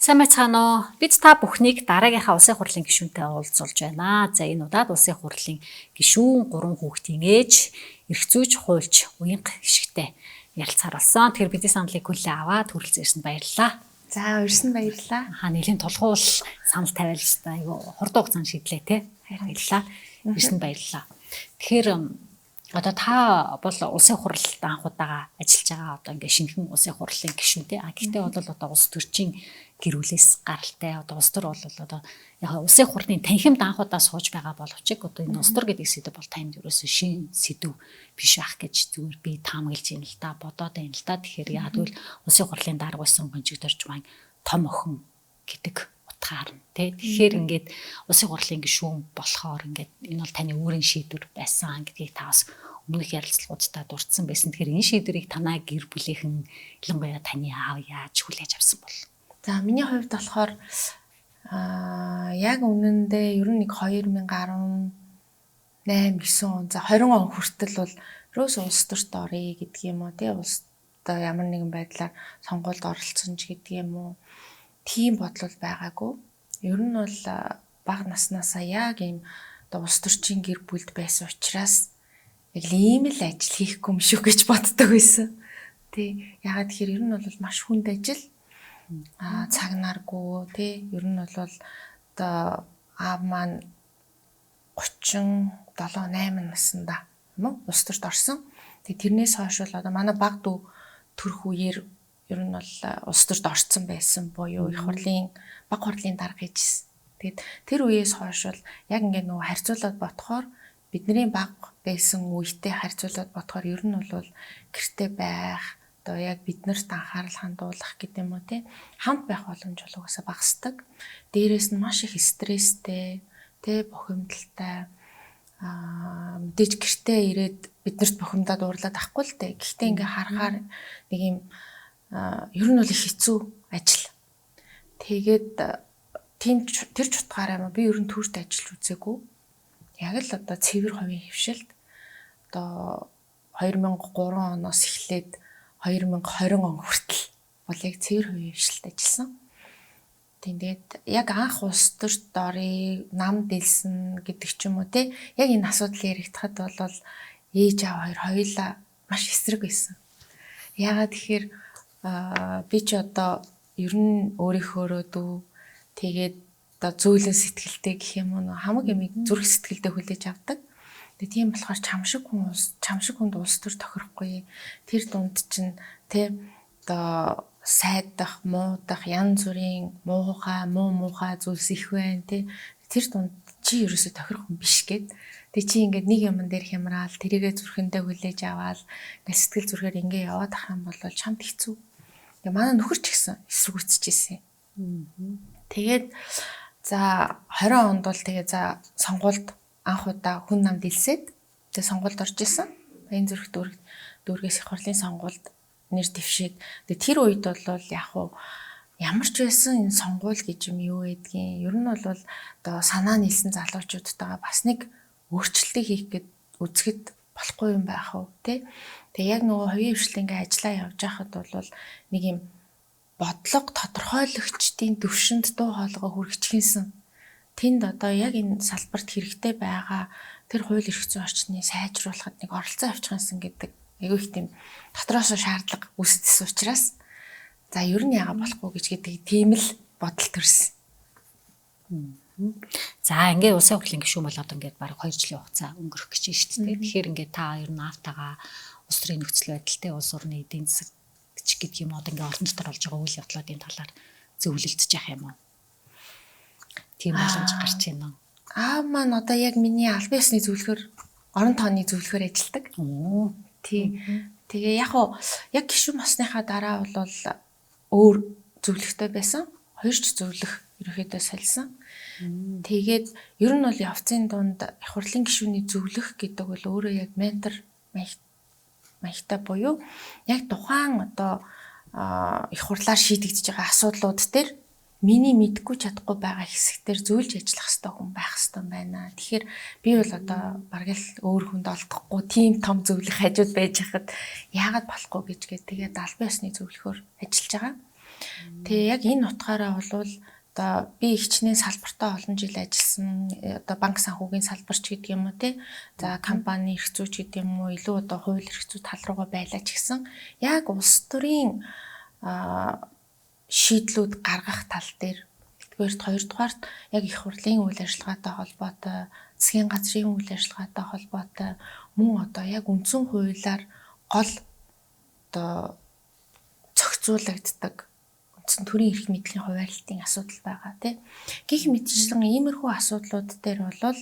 Сайн байцгаана уу? Бид та бүхнийг дараагийнхаа улсын хурлын гишүүнтэй уулзуулж байна. За энэ удаад улсын хурлын гишүүн 3 хүүхдийн ээж, эрх зүйч, хуульч, уянга гишгтэй ярилцахаар болсон. Тэгэхээр бидний саналыг хүлээн аваад хүрэлцэн ирсэнд баярлалаа. За урьсан баярлалаа. Нэлийн тулгуул санал тавиал л та айгу хурдан хугацаанд шийдлээ те. Баярлалаа. Ирсэнд баярлалаа. Тэгэхээр одоо та бол улсын хурлд анх удаага ажиллаж байгаа одоо ингээ шинэхэн улсын хурлын гишүүнтэй. Гэхдээ бол одоо улс төрчийн гэрүүлээс гаралтай одоо улс төр бол одоо яг улсын хурлын танхимд анх удаа сууж байгаа боловч одоо энэ улс төр гэдэг сэдв бол танд ерөөсөө шин сэдв биш ах гэж зүгээр би таамаглаж юм л да бодоод байна л да. Тэгэхээр яг л улсын хурлын дарга байсан гонжигдорч маань том охин гэдэг утгаар нь тий. Тэгэхээр ингээд улсын хурлын гишүүн болохоор ингээд энэ бол таны өөрийн шийдвэр байсан гэдгийг та бас өмнөх ярилцлагуудаа дурдсан байсан. Тэгэхээр энэ шийдвэрийг танаа гэр бүлийнхэн ялангуяа таны аав яаж хүлээж авсан бол? За миний хувьд болохоор яг үнэндээ ер нь нэг 2018 9 он за 20 он хүртэл бол ерөөсөө улс төрт орё гэдэг юм уу тий улс одоо ямар нэгэн байдлаар сонгуульд оролцсон ч гэдэг юм уу тийм бодлол байгаагүй. Ер нь бол бага наснаасаа яг ийм одоо улс төрчийн гэр бүлд байсан учраас яг ийм л ажил хийхгүй юм шүү гэж боддог байсан. Тий ягаад тэгэхээр ер нь бол маш хүнд ажил цаг наргүй тий ер нь бол одоо аав маань 37 8 наснда юм уу улс төрт орсон. Тэгээ тэрнээс хойш бол одоо манай баг дүү төрөх үеэр ер нь бол улс төрт орсон байсан буюу их хурлын баг хурлын дарга хийжсэн. Тэгээд тэр үеэс хойш бол яг ингээд нөгөө харьцуулаад бодохоор бидний баг байсан үетэй харьцуулаад бодохоор ер нь бол гэрте байх одоо яг биднэрт анхаарал хандуулах гэдэг юм уу те хамт байх боломж угаасаа багасдаг. Дээрээс нь маш их стресстэй те бухимдалтай мэдээж гэртээ ирээд биднэрт бухимдаад уурлаад ахгүй л те. Гэхдээ ингээ харахаар нэг юм ер нь бол их хэцүү ажил. Тэгээд тэр чутгаараа би ер нь төрт ажиллаж үзээгүй. Яг л одоо цэвэр хувийн хөвшилд одоо 2003 оноос эхлээд 2020 он хүртэл бол яг цэвэр хувийн хөвшилд ажилласан. Тэгээд яг анх улс төрт орё, нам дэлсэн гэдэг ч юм уу те. Яг энэ асуудал яригдахад бол ээж аав хоёулаа маш эсрэг байсан. Яагаад тэгэхээр би ч одоо ер нь өөрийнхөөрөө дүү тэгээд одоо зөөлөн сэтгэлтэй гэх юм уу хамаг ямиг зүрх сэтгэлдээ хүлээж авдаг. Тэгээ тийм болохоор чам шиг хүнд улс төр тохирохгүй. Тэр дунд чинь тэ одоо сайдах, муудах, янз бүрийн муухай зүйлс их байна тэ. Тэр дунд чи ерөөсө тохирохгүй биш гээд. Тэгээ чи ингээд нэг юм дээр хямраал, тэрийгэ зүрхэндээ хүлээж аваал, ингээд сэтгэл зүрхээр ингээд яваад ах юм бол чамд хэцүү. Тэгээ манай нөхөр ч гэсэн эсрэгүүцчихсэн. Тэгээд за 20 онд бол тэгээ за сонгуульд анх удаа хүн нам дэлсээд тэгээ сонгуульд орж исэн. Энэ зүрх дүүргээс их хурлын сонгуульд нэр дэвшээд тэгээ тэр үед бол яг уу ямар ч байсан энэ сонгуул гэж юм юу гэдгийг ер нь бол одоо санаа нийлсэн залуучуудтайгаа бас нэг өөрчлөлтийг хийх гээд үзэхэд болохгүй юм байх уу тий. Тэгээ яг нөгөө хувийн хвшлэнгээ ажиллаа явж байхад бол нэг юм бодлого тодорхойлогчдын төвшөнд дуу хоолойгоо хүргэчихсэн. Тэнд одоо яг энэ салбарт хэрэгтэй байгаа тэр хууль эрх зүйн орчныг сайжруулахад нэг оролцоо авчихсан гэдэг айгүй их тийм дотроос шаардлага үүссэн учраас за ер нь яага болохгүй гэж гэдэг тийм л бодол төрсөн. За ингээ улсын хурлын гишүүн бол одоо ингээд бараг 2 жилийн хугацаа өнгөрөх гэж байна шүү дээ. Тэгэхээр ингээд та ер нь аавтайгаа улс төрийн нөхцөл байдалтай улс орны эдийн засаг гэдэг юм одоо ингээ орон дотор болж байгаа үйл явдлуудын талаар зөвлөлдөж явах юм уу? Тийм боломж гарч байна уу? Аав маань одоо яг миний албан ёсны зөвлөхөр орон тооны зөвлөхөр ажилладаг. Тий. Тэгээ яг гишүүн болсныхаа дараа бол өөр зөвлөхтэй байсан. Хоёр ч зөвлөх ерөөхдөө солисон. Тэгээд ер нь бол явцын дунд их хурлын гишүүний зөвлөх гэдэг бол өөрөө яг ментор маягтай буюу яг тухайн одоо их хурлаар шийдэгдэж байгаа асуудлууд дээр миний мэдгүй чадахгүй байгаа хэсэгтэр зөвлөж ажиллах хэрэгтэй хүн байх хэрэгтэй байна. Тэгэхээр би бол одоо бараг л өөр хүнд олдохгүй тийм том зөвлөх хажууд байж хахад яагаад болохгүй гэж тэгээд албан ёсны зөвлөхөөр ажиллаж байгаа. Тэгээ яг энэ утгаараа болвол одоо би хичнээн салбартаа олон жил ажилласан одоо банк санхүүгийн салбарч гэдэг юм уу тий. За компани эрх зүйч гэдэг юм уу илүү одоо хууль эрх зүй тал руугаа байлаа ч гэсэн яг улс төрийн шийдлүүд гаргах тал дээр хоёрдугаарт яг их хурлын үйл ажиллагаатай холбоотой, засгийн газрын үйл ажиллагаатай холбоотой мөн одоо яг үндсэн хуулиар гол одоо зохицуулагддаг үндсэн төрийн эрх мэдлийн хуваарлтын асуудал байгаа тийм. Гэх мэтчлэн иймэрхүү асуудлууд дээр бол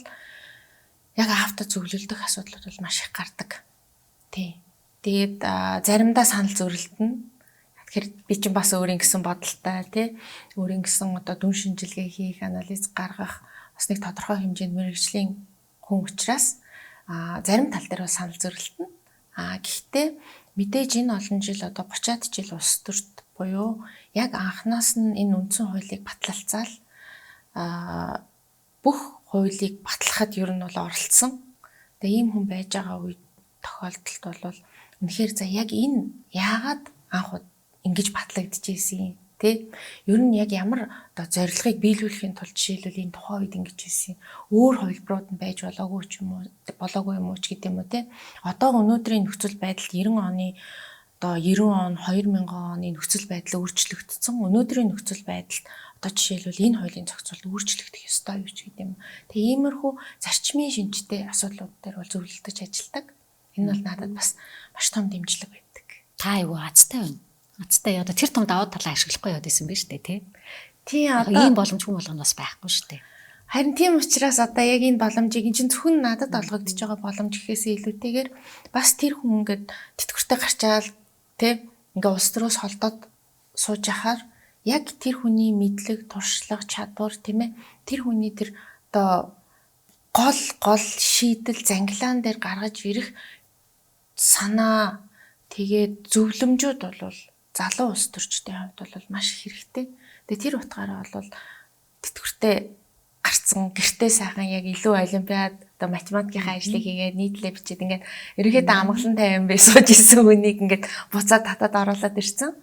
яг авто зөвлөлдөх асуудлууд бол маш их гардаг. Тийм. Тэгээд заримдаа санал зөрөлдөн. Тэгэхээр би чинь бас өөрийн гэсэн бодолтой тий. Өөрийн гэсэн одоо дүн шинжилгээ хийх, анализ гаргах бас нэг тодорхой хэмжээнд мэргэжлийн хүн учраас зарим тал дээр бас санал зөрөлдөн. Гэхдээ мэдээж энэ олон жил одоо 30-аад жил улс төрт буюу яг анханаас нь энэ үндсэн хуулийг батлалцаал бүх хуулийг батлахад ер нь бол оролцсон. Тэгээ ийм хүн байж байгаа үед тохиолдолд бол үнэхээр за яг энэ яагаад анх ингэж батлагдчихсэн тий. Ер нь яг ямар одоо зорилгыг биелүүлэхийн тулд жишээлбэл энэ тухайн үед ингэж хийсэн. Өөр хувилбарууд нь байж болоогүй ч юм уу ч гэдэг юм уу тий. Одоо өнөөдрийн нөхцөл байдал 90 оны одоо 90 он 2000 оны нөхцөл байдал өөрчлөгдсөн. Өнөөдрийн нөхцөл байдалд одоо жишээлбэл энэ хуулийн зохицуулт өөрчлөгдөх ёстой юу ч гэдэг юм. Тэгээ иймэрхүү зарчмын шинжтэй асуудлууд дээр бол зөвлөлдөж ажилладаг. Энэ бол надад бас маш том дэмжлэг байдаг. Та юу азтай байна? Азтай одоо тэр том давуу талаа ашиглахгүй яваад исэн биз дээ тий. Тий одоо ийм боломжгүй болгоно бас байхгүй шүү дээ. Харин тийм учраас одоо яг энэ боломжийг чинь зөвхөн надад олгогдож байгаа боломж гэхээсээ илүүтэйгээр бас тэр хүн ингээд тэтгэвртэй гарчаал тий ингээ улс төрөөс холдоод сууж яхаар яг тэр хүний мэдлэг, туршлага, чадвар тийм ээ тэр хүний тэр одоо гол шийдэл зангилаан дээр гаргаж ирэх санаа тэгээд зөвлөмжүүд бол залуу улс төрчдийн хувьд бол маш хэрэгтэй. Тэгээ тэр утгаараа бол тэтгэвртэй гарцсан гэртээ сайхан яг илүү олимпиад одоо математикийн ажлыг хийгээд нийтлээ бичээд ингээд ерөөхдөө амгалан 50 бай сууж исэн хүнийг ингээд буцаад татаад оруулаад ирсэн.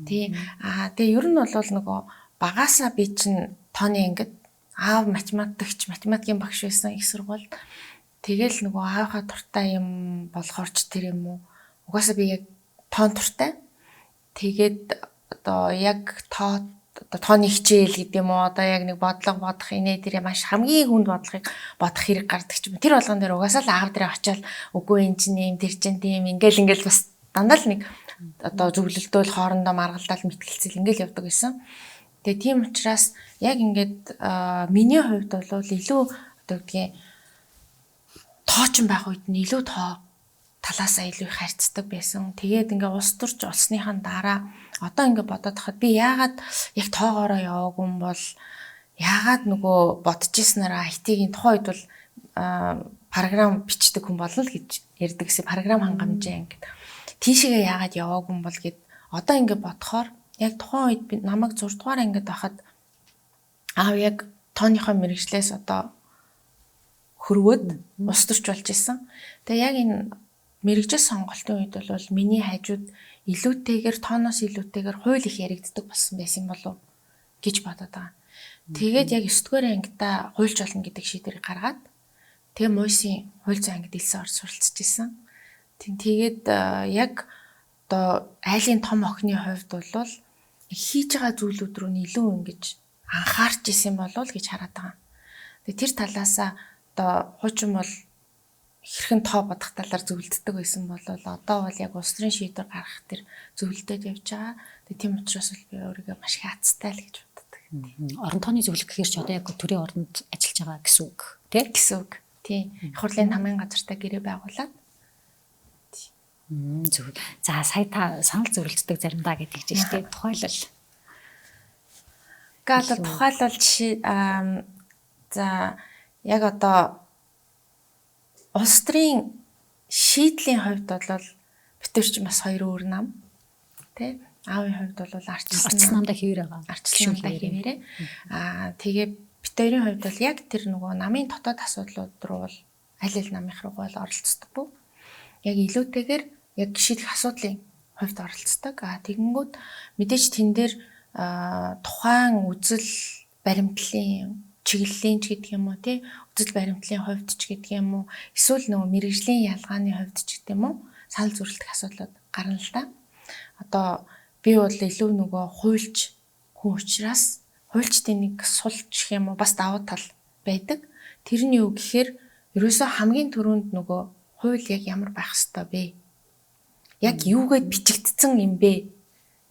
Тэгээ ер нь бол нөгөө багаасаа би чинь тооны ингээд аав математикийн багш байсан их сургуульд тэгэл нөгөө аавынхаа туртай юм болохоор ч тэр юм уу угаасаа би яг тоон туртай. Тэгээд одоо яг тооны хичээл гэдэг юм уу одоо яг нэг бодлого бодох инээ тэр маш хамгийн хүнд бодлогыг бодох хэрэг гардаг ч юм. Тэр болгон дээр угаасаа л аав дээр очиод үгүй эн чинь юм тэр чинь тийм ингээл бас дандаа л нэг одоо зөвлөлтөөл хоорондоо маргалдаал мэтгэлцэл ингээл явдаг байсан. Тэгээ тийм учраас яг ингээд миний хувьд бол илүү одоо гэдгийг тоочин байх үед нь илүү тоо талаасаа илүү их харьцдаг байсан. Тэгээд ингээ улс төрч олсныхаа дараа одоо ингээ бодоод хахад би яагаад яг тоогоороо яваагүй юм бол яагаад нөгөө бодож ирснараа IT-ийн тухайн үед бол програм бичдэг хүн болно л гэж ярьдаг гэсэн програм хангамжаа ингээд тийшээгээ яагаад яваагүй юм бол гэд одоо ингээ бодохоор яг тухайн үед би намайг 6 дугаар ангид байхад аав яг тооныхоо мэрэгчлээс одоо хөрвөөд улс төрч болж исэн. Тэгээ яг энэ мэрэгжил сонголтын үед бол миний хажууд илүүтэйгээр тооноос илүүтэйгээр хууль их яригддаг болсон байсан болов гэж бодоод байгаа. Тэгээд яг 9 дугаар ангидаа хуульч болно гэдэг шийдвэрийг гаргаад тэгээ муйсын хууль зүйн ангид элсэн орж суралцж исэн. Тэгээд яг одоо айлын том охины хувьд бол хийж байгаа зүйлүүд рүү илүү ингэж анхаарч исэн болов гэж хараад байгаа. Тэгээд тэр талаасаа одоо хуучин бол хэрхэн тоо бодох талаар зөвлөддөг байсан бол одоо бол яг улс төрийн шийдвэр гаргах тэр зөвлөдөд явж байгаа. Тэгээ тийм учраас би өөрийгөө маш их азтай л гэж боддог. Орон тооны зөвлөх гэхээр ч одоо яг төрийн орнд ажиллаж байгаа гэсэн үг тий? Гэсэн үг. Тийм. Их хурлын хамгийн газартай гэрээ байгуулад. Зөв. За сая та санал зөрөлддөг заримдаа гэдэг чинь тий тухайлбал. Гэхдээ тухайлбал жишээ за яг одоо улс төрийн шийдлийн хувьд бол битэрч бас хоёр өөр нам тий аавын хувьд бол арчилсан намдаа хэвээр байгаа. Арчилсан намдаа хэвээрээ тэгээ бит хоёрын хувьд бол яг тэр нөгөө намын дотоод асуудлууд руу бол аль аль намынх руу бол оролцдог. Яг илүүтэйгээр яг шийдэх асуудлын хувьд оролцдог. Тэгэнгүүт мэдээж тэн дээр тухайн үзэл баримтлалын чиглэлийн ч гэдэг юм уу тий үзэл баримтлалын хувьд ч гэдэг юм уу эсвэл нөгөө мэрэгжлийн ялгааны хувьд ч гэдэг юм уу санал зөрөлдөх асуудлууд гарна л да. Одоо би бол илүү нөгөө хуульч хүн учраас хуульчдын нэг сулч гэх юм уу бас давуу тал байдаг. Тэр нь юу гэхээр ерөөсөө хамгийн түрүүнд нөгөө хууль яг ямар байх ёстой бэ? Яг юугээд бичигдсэн юм бэ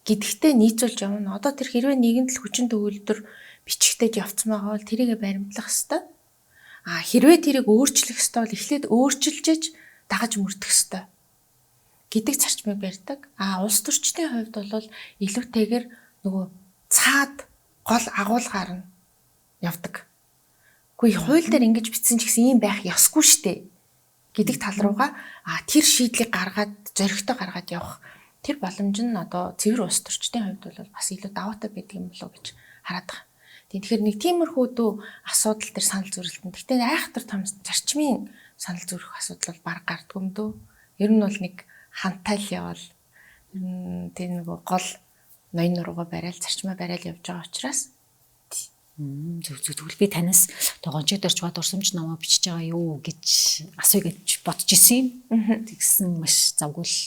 гэдэгтээ нийцүүлж явна. Одоо тэр хэрвээ нэгэн л хүчин төгөлдөр бичигдээд явцсан байгаа бол тэрийг баримтлах ёстой. Хэрвээ тэрийг өөрчлөх ёстой бол эхлээд өөрчилж дагаж мөрдөх ёстой гэдэг зарчмыг барьдаг. Улс төрчдийн хувьд бол илүүтэйгээр нөгөө цаад гол агуулгаар нь явдаг. Гэхдээ хууль дээр ингэж бичсэн ч гэсэн ийм байх ёсгүй штэ гэдэг тал руугаа тэр шийдлийг гаргаад зоригтой гаргаад явах тэр боломж нь одоо цэвэр улс төрчдийн хувьд бол бас илүү даваатай байдаг юм болов уу гэж хараад байгаа. Тэгэхээр нэг тиймэрхүү дүү асуудал төр санал зөрөлтөн. Гэхдээ айхтар том зарчмын санал зөрөх асуудал бол баг гардгүй юм дөө. Ер нь бол нэг хантайл явал тэр нөгөө гол ноён нуруугаа барайл зарчмаа барайл явж байгаа учраас Зүгээр би танаас гончоо дөрч бод урсамж намаа бичиж байгаа юу гэж асууя гэж бодож исэн юм. Тэгсэн маш завгүй л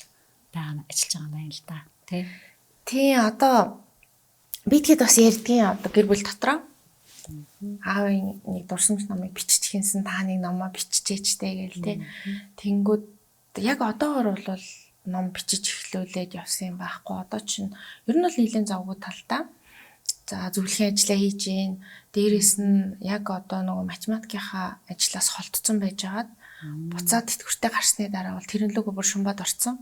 байгаа ажиллаж байгаа юм байна л да. Тий одоо би тэгэд бас ярьдгийн одоо гэр бүл дотроо аавын нэг дурсамж намыг биччихсэн та нэг номоо биччихээчтэй гээл тий. Тэнгүүд яг одоогор бол ном бичиж эхлүүлээд явсан юм байхгүй. Одоо чинь ер нь бол нэлээд завгүй талтай. За зөвлөхийн ажиллаа хийж гин. Дээрээс нь яг одоо нөгөө математикийнхаа ажлаас холтцсон байж байгаад буцаад тэтгэвртэй гарсны дараа бол тэрэн лүгөө бүр шумбаад орцсон.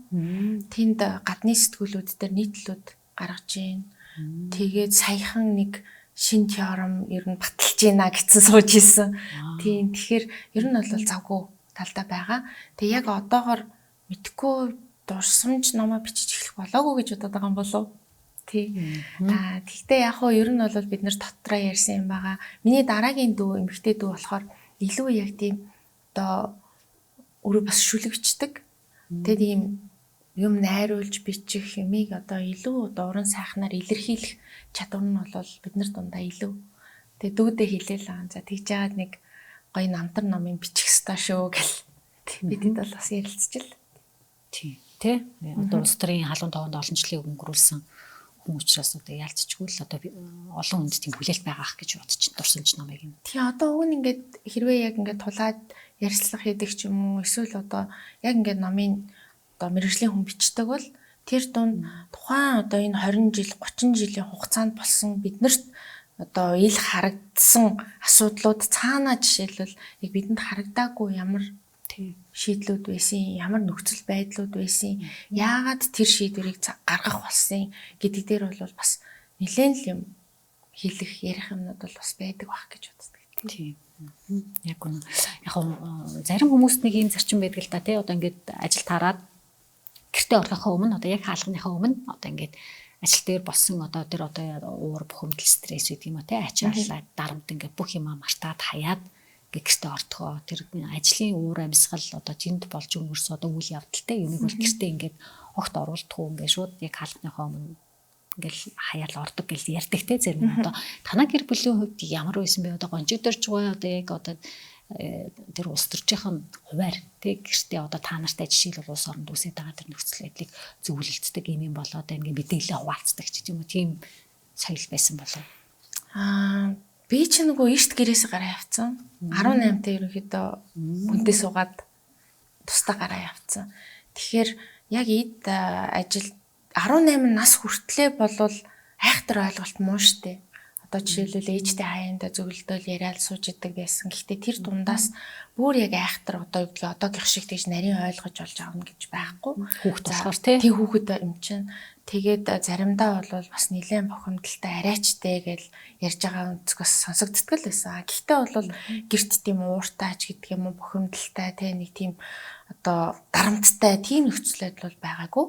Тэнд гадны сэтгүүлүүд дээр нийтлүүд гаргаж гин. Тэгээд саяхан нэг шин теорем ер нь баталж гинэ гэсэн сууж исэн. Тийм тэгэхээр ер нь бол завгүй талдаа байгаа. Тэг яг одоогор мэдхгүй дурсамж номоо бичиж эхлэх болоогүй гэж бодоод байгаа юм болов уу? Тий. Гэхдээ яг хоо ер нь бол бид нэр дотроо ярьсан юм байгаа. Миний дараагийн дүү эмэгтэй дүү болохоор илүү яг тийм одоо өөрөө бас шүлэг бичдэг. Тэгээд ийм юм найруулж бичих юмыг одоо илүү уран сайхнаар илэрхийлэх чадвар нь бол бид нар дундаа илүү. Тэгээд дүүдээ хэлээл аа. За тэгж яагаад нэг гоё намтар номын бичих ёстой шүү гэл. Бидэд бол бас ярилцчихл. Тий. Тэ. Одоо улс төрийн халуун тоонд олон жилийн өнгөрүүлсэн хүн учраас одоо яалцчихгүй л одоо олон хүнд тийм хүлээлт байгаа ах гэж бодчих дурсамж намайг юм. Тий одоо уг нь ингээд хэрвээ яг ингээд тулаад ярьцлах хийдэг ч юм уу эсвэл одоо яг ингээд номын одоо мэрэгжлийн хүн бичдэг бол тэр дунд тухайн одоо энэ 20 жил 30 жилийн хугацаанд болсон биднэрт одоо ил харагдсан асуудлууд цаанаа жишээлбэл яг бидэнд харагдаагүй ямар шийдлүүд байсан, ямар нөхцөл байдлууд байсан, яагаад тэр шийдвэрийг гаргах болсон гэдэг дээр бол бас нэлээд л юм хэлэх, ярих юмнууд бол бас байдаг байх гэж боддог. Тийм. Яг үнэ. Яг зарим хүмүүст нэг ийм зарчим байдаг л да тий. Одоо ингээд ажил таараад гэртээ орохоо өмнө одоо яг хаалганыхаа өмнө одоо ингээд ажил дээр болсон одоо тэр одоо уур бухимдал стресс гэдэг юм уу тий. Ачааллаа дарамт ингээд бүх юм мартаад хаяад гэртээ ортгоо тэр ажлын уур амьсгал одоо тэнд болж өнгөрсөн одоо үйл явдалтай юмыг бол гэртээ ингээд огт оруулдаггүй ингээд шууд яг хаалганыхаа өмнө ингээл хаяал ордог гэж ярьдаг те зарим одоо танаа гэр бүлийн хувьд ямар байсан бэ одоо гонжиг дөрж байгаа одоо яг одоо тэр улс төрчийн хуваар те гэртээ одоо та нартай жишээл бол улс оронд үсээд байгаа тэр нөхцөл байдлыг зөвлөлддөг юм болоо одоо ингээд мэдээлэл хуваалцдаг ч юм уу тийм соёл байсан болов. Би ч нөгөө эрт гэрээсээ гараа явцсан. 18-т ерөнхийдөө хүнтэй суугаад тусдаа гараа явцсан. Тэгэхээр яг эд ажил 18 нас хүртлэе болвол айхтар ойлголт муу штэ. Одоо жишээлбэл ээжтэй хаяанда зөвлөдөл яриад сууж идэг байсан. Гэхдээ тэр дундаас бүр яг айхтар одоо юу гэдгийг одоогийнх шиг тэгж нарийн ойлгож олж авна гэж байхгүй. Хүүхэд болохоор тий хүүхэд юм чинь. Тэгээд заримдаа бол бас нэлээд бохимдалтай арайчтай гэж ярьж байгаа өнцгөөс сонсогддог л байсан. Гэхдээ бол гэрт тийм ууртаач гэдэг юм уу бохимдалтай тий нэг тийм одоо дарамттай тийм нөхцөл байдал бол байгаагүй.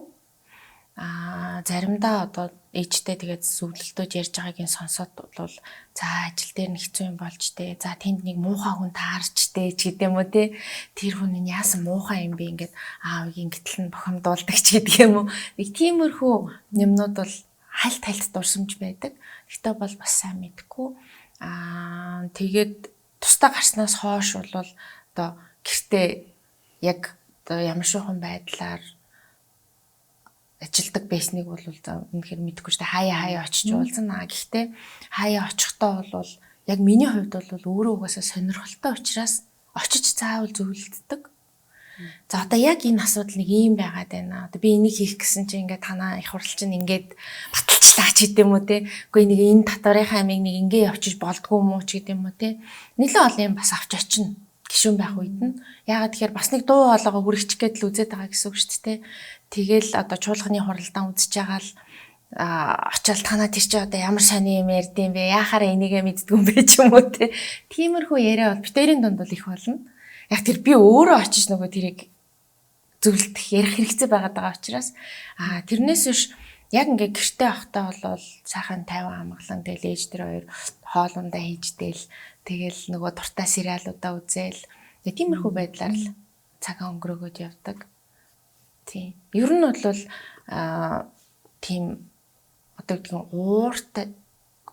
Заримдаа одоо ээжтэй тэгээд зөвлөлтөж ярьж байгааг нь сонсоод бол за ажил дээр нэг хэцүү юм болж дээ. За тэнд нэг муухай хүн таарч дээ ч гэдэм үү те. Тэр хүн нь яасан муухай юм бэ ингээд аавыгийн гэтэл нь бохомдуулдаг ч гэдэг юм уу. Нэг тиймэрхүү юмнууд бол хальт дурсамж байдаг. Гэтэ бол бас сайн мэдгүй. Тэгээд тусдаа гарснаас хойш бол одоо гэртээ яг одоо ямар шоухан байдлаар ажилдаг байсныг бол үнэхээр мэдэхгүй шүү дээ. Хаяа очиж уулзсан. Гэхдээ хаяа очихдоо бол яг миний хувьд бол өөрөө угаасаа сонирхолтой учраас очиж заавал зөвлөддөг. За одоо яг энэ асуудал нэг юм байгаад байна. Одоо би энийг хийх гэсэн чинь ингээд танаа их хурл чинь ингээд баталчлаа ч гэдэм үү те. Үгүй нэг энэ татварын амиг нэг ингээд очиж болдгоо юм уу ч гэдэм үү те. Нилээ олон юм бас авч очино. Гишүүн байх үед нь. Ягаад тэгэхээр бас нэг дуу хоолойгоо хүрчих гээд л үзээд байгаа гэсэн үг шүү дээ. Тэгэл одоо чуулганы хуралдаан үзэж байгаа л очиад танаа тэр чи одоо ямар сони юм ярьдсан бэ? Яахаараа энийгээ мэддгүй юм бэ ч юм уу те. Тиймэрхүү яриа бол битэрийн дунд бол их болно. Яг тэр би өөрөө очиж нөгөө тэрийг зөвлөлдөх ярих хэрэгцээ байгаа учраас тэрнээс биш яг ингээ гэртээ авахтаа бол сайхан 50 амгалан тэгэл ээж тэр хоёр хоолундаа хийждээл тэгэл нөгөө дуртай сериалуудаа үзээл тиймэрхүү байдлаар л цагаа өнгөрөөгөөд явдаг. Тийм. Ер нь бол тийм одоо гэдгийг ууртай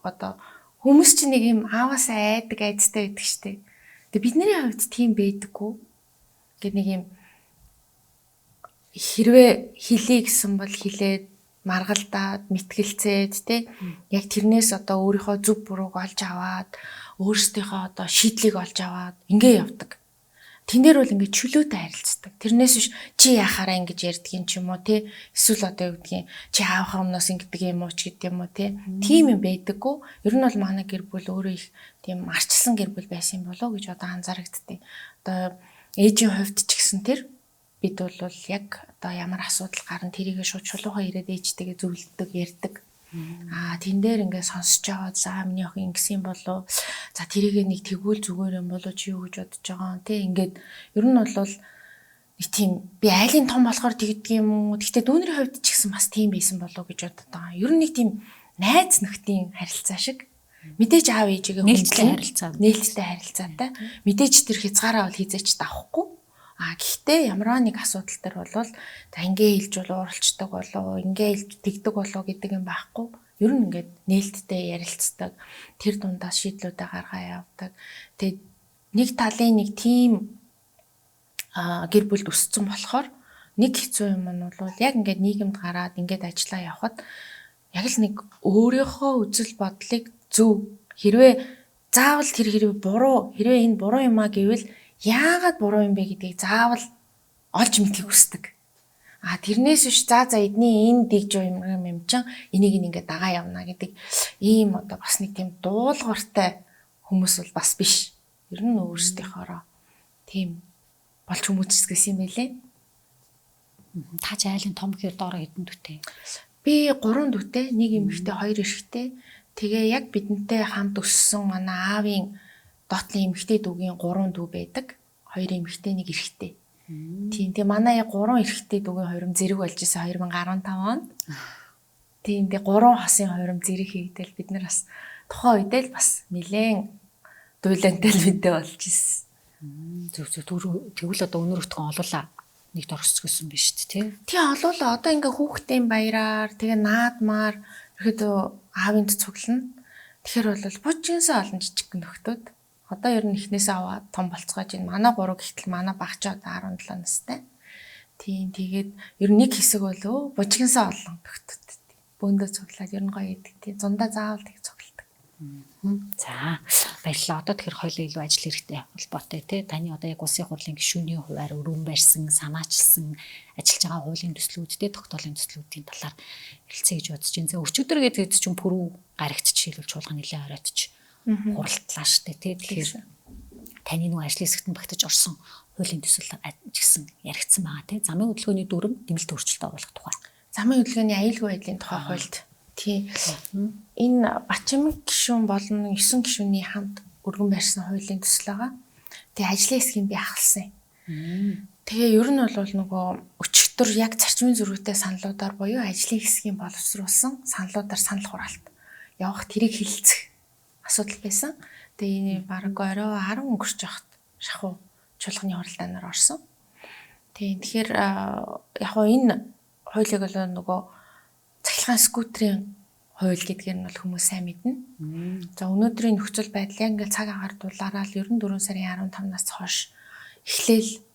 одоо хүмүүс чинь нэг юм ааваасаа айдаг айцтай байдаг штеп. Тэгээ бидний хувьд тийм байдаггүй. Ингээд нэг юм хэрвээ хэлий гэсэн бол хэлээд маргалдаад мэтгэлцээд тий яг тэрнээс одоо өөрийнхөө зөв бурууг олж аваад өөрсдийнхөө одоо шийдлийг олж аваад ингээ явдаг. Тэн дээр бол ингээ чөлөөтэй харилцдаг. Тэрнээс биш чи яхаараа ингэж ярьдгийн ч юм уу тий эсвэл одоо юу гэдгийг чи аавхаа өмнөөс ингэдэг юм уу ч гэдэг юм уу тий тийм юм байдаггүй. Ер нь бол манай гэр бүл өөрөө их тийм арчилсан гэр бүл байсан болоо гэж одоо анзаарэгддэг. Одоо ээжийн хувьд ч гэсэн тэр бид бол яг одоо ямар асуудал гарна тэрийг шууд чулуухаа ирээд ээжтэйгээ зөвлөдөг ярьдаг. Тэн дээр ингээ сонсож байгаа за миний охин ингэсэн болов. За тэрийг нэг тэгвэл зүгээр юм болоо чи юу гэж бодож байгаа тий ингээд ер нь бол нэг тийм би айлын том болохоор тэгдэг юм уу. Гэхдээ дүүнэрийн хувьд ч гэсэн бас тийм байсан болов гэж бодод байгаа. Ер нь нэг тийм найз нөхдийн харилцаа шиг мэдээж аав ээжигээ нээлттэй харилцаатай. Мэдээж тэр хязгаараа бол хизээч давахгүй. Гэхдээ ямар нэг асуудал төр бол за ингээ хэлж бол ууралцдаг болоо ингээ хэлж тэгдэг болоо гэдэг юм байхгүй. Ер нь ингээд нээлттэй ярилцдаг. Тэр дундаас шийдлүүдээ гаргаа явдаг. Тэгээд нэг талын нэг тийм гэр бүлд өссөн болохоор нэг хэцүү юм нь бол яг ингээд нийгэмд гараад ингээд ажиллаа явхад яг л нэг өөрийнхөө үзэл бодлыг зөв хэрвээ заавал тэр хэрвээ буруу хэрвээ энэ буруу юм а гэвэл яагаад буруу юм бэ гэдгийг заавал олж мэдхийг хүсдэг. Тэрнээс биш за эдний энэ дэгж юм чинь энийг ингээд дагаа явна гэдэг ийм одоо бас нэг тийм дуулууртай хүмүүс бол бас биш. Ер нь өөрсдийнхоороо тийм болж хүмүүжсгэсэн юм байлээ. Та ч айлын том гэхээр доороо хэдэн дүүтэй? Би 3 дүүтэй, 1 эмэгтэй, 2 эрэгтэй. Тэгээ яг бидэнтэй хамт өссөн манай аавын доотлын эмэгтэй дүүгийн 3 дүү байдаг. 2 эмэгтэй, 1 эрэгтэй. Тийм. Тэгээ манай 3 эрэгтэй дүүгийн хурим зэрэг болж исэн 2015 онд. Тийм. Тэгээ 3 хосын хурим зэрэг хийгдэл бид нар бас тухайн үедээ л бас нэлээд дуйлантай л мэдээ болж исэн. Тэгвэл одоо өнөр өтгөн олуулаа нэгт орсчихсан биш тий. Тийм олуулаа одоо ингээ хүүхдийн баяраар тэгээ наадмаар ерөөдөө аавынд цуглана. Тэгэхээр бол бужинсаа олон жижиг нөхдүүд одоо ер нь эхнээсээ аваад том болцгоож байна. Манай 3 гэтэл манай багч одоо 17 настай. Тийм тэгээд ер нь нэг хэсэг болоо бужигсаа олон нөхдүүд. Бөөндөө цуглаад ер нь гоё идэг тийм. Зундаа заавал тэг цугладаг. За баярлалаа. Одоо тэгэхээр хоёул илүү ажил хэрэгтэй холбоотой тий. Таны одоо яг улсын хурлын гишүүний хуваар өрөөн барьсан, санаачилсан ажиллаж байгаа хуулийн төслүүдтэй тогтоолын төслүүдийн талаар ярилцъя гэж бодож байна. За өчигдөр гэдэг чинь пүрэв гарагч жишээлбэл чуулган нэлээ оройтч хуралдлаа штэ тий. Тэгэхээр таны нэг ажлын хэсэгт багтаж орсон хуулийн төсөл гэсэн яригдсан байгаа тий. Замын хөдөлгөөний дүрм нэмэлт өөрчлөлт оруулах тухай. Замын хөдөлгөөний аюулгүй байдлын тухай хуульд тий. Энэ Бачимэг гишүүн болон 9 гишүүний хамт өргөн барьсан хуулийн төсөл байгаа. Тэгээ ажлын хэсгийг би ахалсан. Тэгээ ер нь бол нөгөө өчигдөр яг зарчмын зөрүүтэй саналуудаар буюу ажлын хэсгийн боловсруулсан саналуудаар санал хураалт явах тэрийг хилцэх асуудал байсан. Тэгээ энэ баг орой 10 өнгөрч явахад шахуу чуулганы хуралдаанаар орсон. Тэгэхээр яг хоо энэ хуулийг бол нөгөө цахилгаан скутерийн хууль гэдгээр нь бол хүмүүс сайн мэднэ. За өнөөдрийн нөхцөл байдал яг ингээл цаг агаар дулаараа л 94 сарын 15-наас хойш эхлээл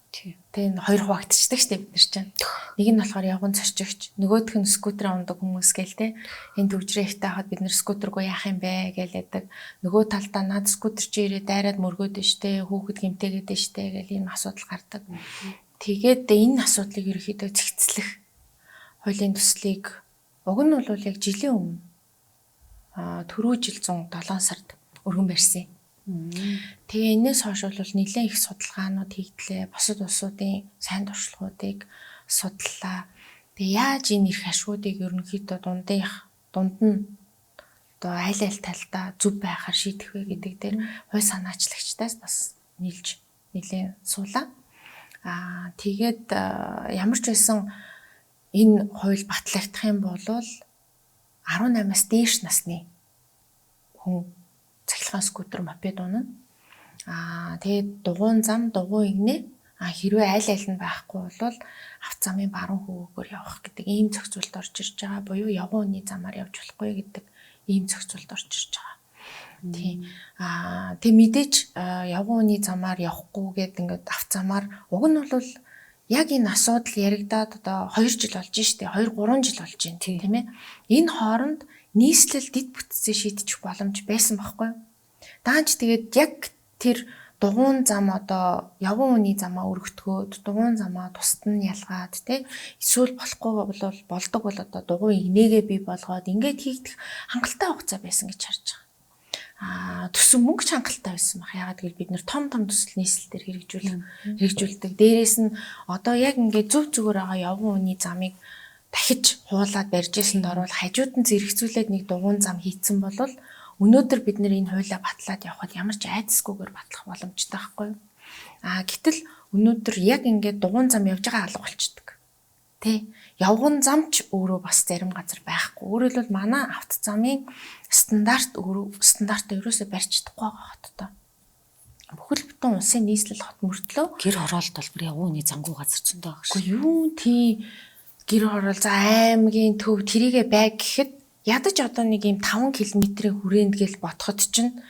тэгээ хоёр хуваагдчихдаг шүү дээ бид нар чинь. Нэг нь болохоор явган зорчигч, нөгөөх нь скутер ундаг хүмүүс гээл те. Энэ төвжрээ ихтэй хахад бид нар скутергүй яах юм бэ гэлээдэг. Нөгөө талдаа над скутер чи ирээ дайраад мөргөөд штэ, хүүхэд гимтээгээд штэ гэл ийм асуудал гардаг. Тэгээд энэ асуудлыг ерөөхдөө зэгцлэх хуулийн төслийг уг нь бол яг жилийн өмнө түрүү жил 107 сард өргөн барьсан. Тэгээ энэс хойш бол нэлээд их судалгаанууд хийгдлээ. Бусад улсуудын сайн туршлагуудыг судлаа. Тэгээ яаж энэ их ашгуудыг ерөнхийдөө дунд нь одоо аль талдаа зөв байхаар шийдэх вэ гэдэг дээр хууль санаачлагчдаас бас нэлээд суулаа. Тэгээд ямар ч байсан энэ хууль батлагдах юм бол 18-аас дээш насны хүн цахилгаан скутер мопед унана. Тэгээд дугуйн зам, дугуйн игнэ хэрвээ аль нь байхгүй бол автозамын баруун хөвөөгөөр явах гэдэг ийм зохицуулт орж ирж байгаа. Буюу явган үний замаар явж болохгүй гэдэг ийм зохицуулт орж ирж байгаа. Тийм. Тэг мэдээж явган үний замаар явахгүй гэдэг ингээд автозамаар уг нь бол яг энэ асуудал яригадаад одоо 2 жил болж штэ 2 3 жил болж байна тийм ээ. Энэ хооронд нийслэл дэд бүтцээ шийдчих боломж байсан байхгүй. Даанч тэгээд яг тэр дугуйн зам одоо явган үний замаа өргөтгөөд дугуйн замаа тусад нь ялгаад тий эсвэл болохгүй бол болдог бол одоо дугуйн игнээгээ бий болгоод ингээд хийгдэх хангалттай хугацаа байсан гэж харж байгаа. Төсөн мөнгө ч хангалттай байсан баг. Ягаад гэвэл бид нэр том төсөл нийслэлээр хэрэгжүүлдэг. Дээрээс нь одоо яг ингээд зөв зүгээр байгаа явган үний замыг дахиж хуулаад барьж ирсэнд орвол хажууд нь зэрэгцүүлээд нэг дугуйн зам хийцэн бол өнөөдөр бид нэр энэ хуулиа батлаад явхад ямар ч айдасгүйгээр батлах боломжтой байхгүй юу? Гэтэл өнөөдөр яг ингээд дугуйн зам явж байгаа алга болчдөг. Тэ? Явган замч өөрөө бас зарим газар байхгүй. Өөрөөр хэлбэл манай автозамын стандартаа ерөөсөй барьж чадахгүй байгаа хоттой. Бүхэл бүтэн улсын нийслэл хот мөртлөө гэр хороолт бол бүр явган үний замгүй газар зөндөө байгаа шүү. Юу тий гэр хороол за аймгийн төв тэрийгэ байг гэхэд ядаж одоо нэг юм 5 км-ийн хүрээнд гэл ботход чинь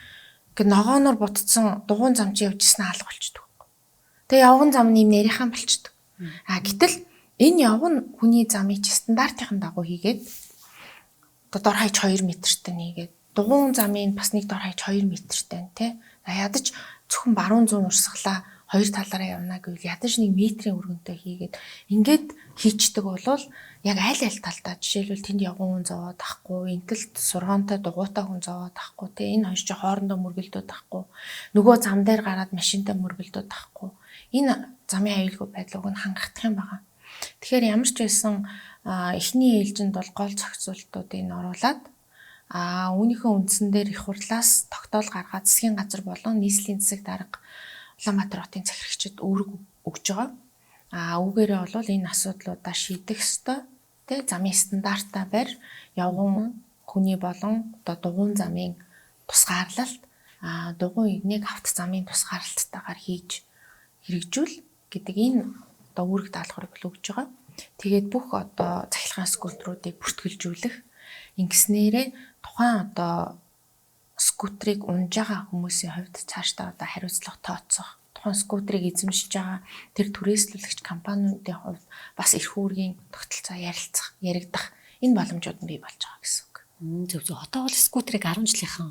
ингээ ногооноор бутцсан дугуйн зам чи явж ирсэн алга болчдөг. Тэгээ явган зам нь юм нарийнхан болчдөг. Гэтэл энэ явган хүний замыг чи стандартын дагуу хийгээд одоо дор хаяж 2 м-тэй нэгээд дугуйн замыг бас нэг дор хаяж 2 м-тэй тий. Ядаж зөвхөн баруун зүүн урсгалаа хоёр талаараа явна гэвэл ядаж 1 метрийн өргөнтэй хийгээд ингээд хийчдэг болвол яг аль талдаа жишээлбэл тэнд явган хүн зовоод ахгүй, энтэл сургаантай дугуйтай хүн зовоод ахгүй те энэ хоёр чи хоорондоо мөргөлдөөд ахгүй. Нөгөө зам дээр гараад машинтай мөргөлдөөд ахгүй. Энэ замын аюулгүй байдлыг нь хангах юм байна. Тэгэхээр ямар ч байсан эхний ээлжинд бол гол зохицуултуудыг нь оруулаад үүнийхээ үндсэн дээр их хурлаас тогтоол гаргаад засгийн газар болон нийслэлийн засаг дарга Улаанбаатар хотын захирагчид үүрэг өгж байгаа. Үүгээрээ бол энэ асуудлуудаа шийдэх ёстой. Тэ замын стандартаа барь явган хүний болон одоо дугуйн замын тусгаарлалт дугуйн игнийг автозамын тусгаарлалттайгаар хийж хэрэгжүүл гэдэг энэ одоо үүрэг даалгаврыг өгж байгаа. Тэгээд бүх одоо цахилгаан скутеруудыг бүртгэлжүүлэх ингэснээрээ тухайн одоо скутерыг унж байгаа хүмүүсийн хувьд цаашдаа одоо хариуцлага тооцох, тухайн скутерыг эзэмшиж байгаа тэр түрээслүүлэгч компаниудын хувьд бас эрх үүргийн тогтолцоо яригдах энэ боломжууд нь бий болж байгаа гэсэн үг. Зөв. Одоо бол скутерыг 10 жилийнхан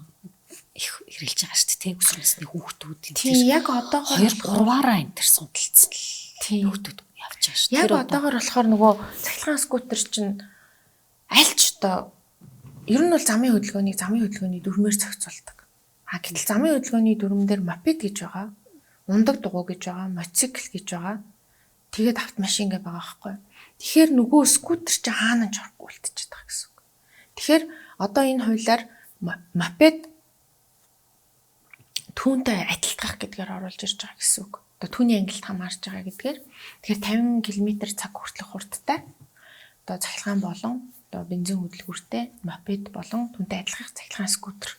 их хэрэглэж байгаа шүү дээ. Өсвөр насны хүүхдүүд энэ. Тийм яг одоогоор 2-3-аараа энэ төр судалцсан л хүүхдүүд явж байгаа шүү. Яг одоогоор болохоор нөгөө цахилгаан скутер чинь альч одоо ер нь бол замын хөдөлгөөний дүрмээр зохицуулдаг. Гэтэл замын хөдөлгөөний дүрмэн дээр мопед гэж байгаа, ундаг дугуй гэж байгаа, мотоцикл гэж байгаа. Тэгээд автомашин гэж байгаа байхгүй. Тэгэхээр нөгөө скутер чи хаана ч орохгүй үлдчихэж байгаа гэсэн үг. Тэгэхээр одоо энэ хуулиар мопед түүнтэй адилтгах гэдгээр оруулж ирж байгаа гэсэн үг. одоо түүний ангилалд хамаарч байгаа гэдгээр тэгэхээр 50 км цаг хүртэлх хурдтай одоо цахилгаан болон одоо бензин хөдөлгүүртэй мопед болон түүнтэй адилхан цахилгаан скутер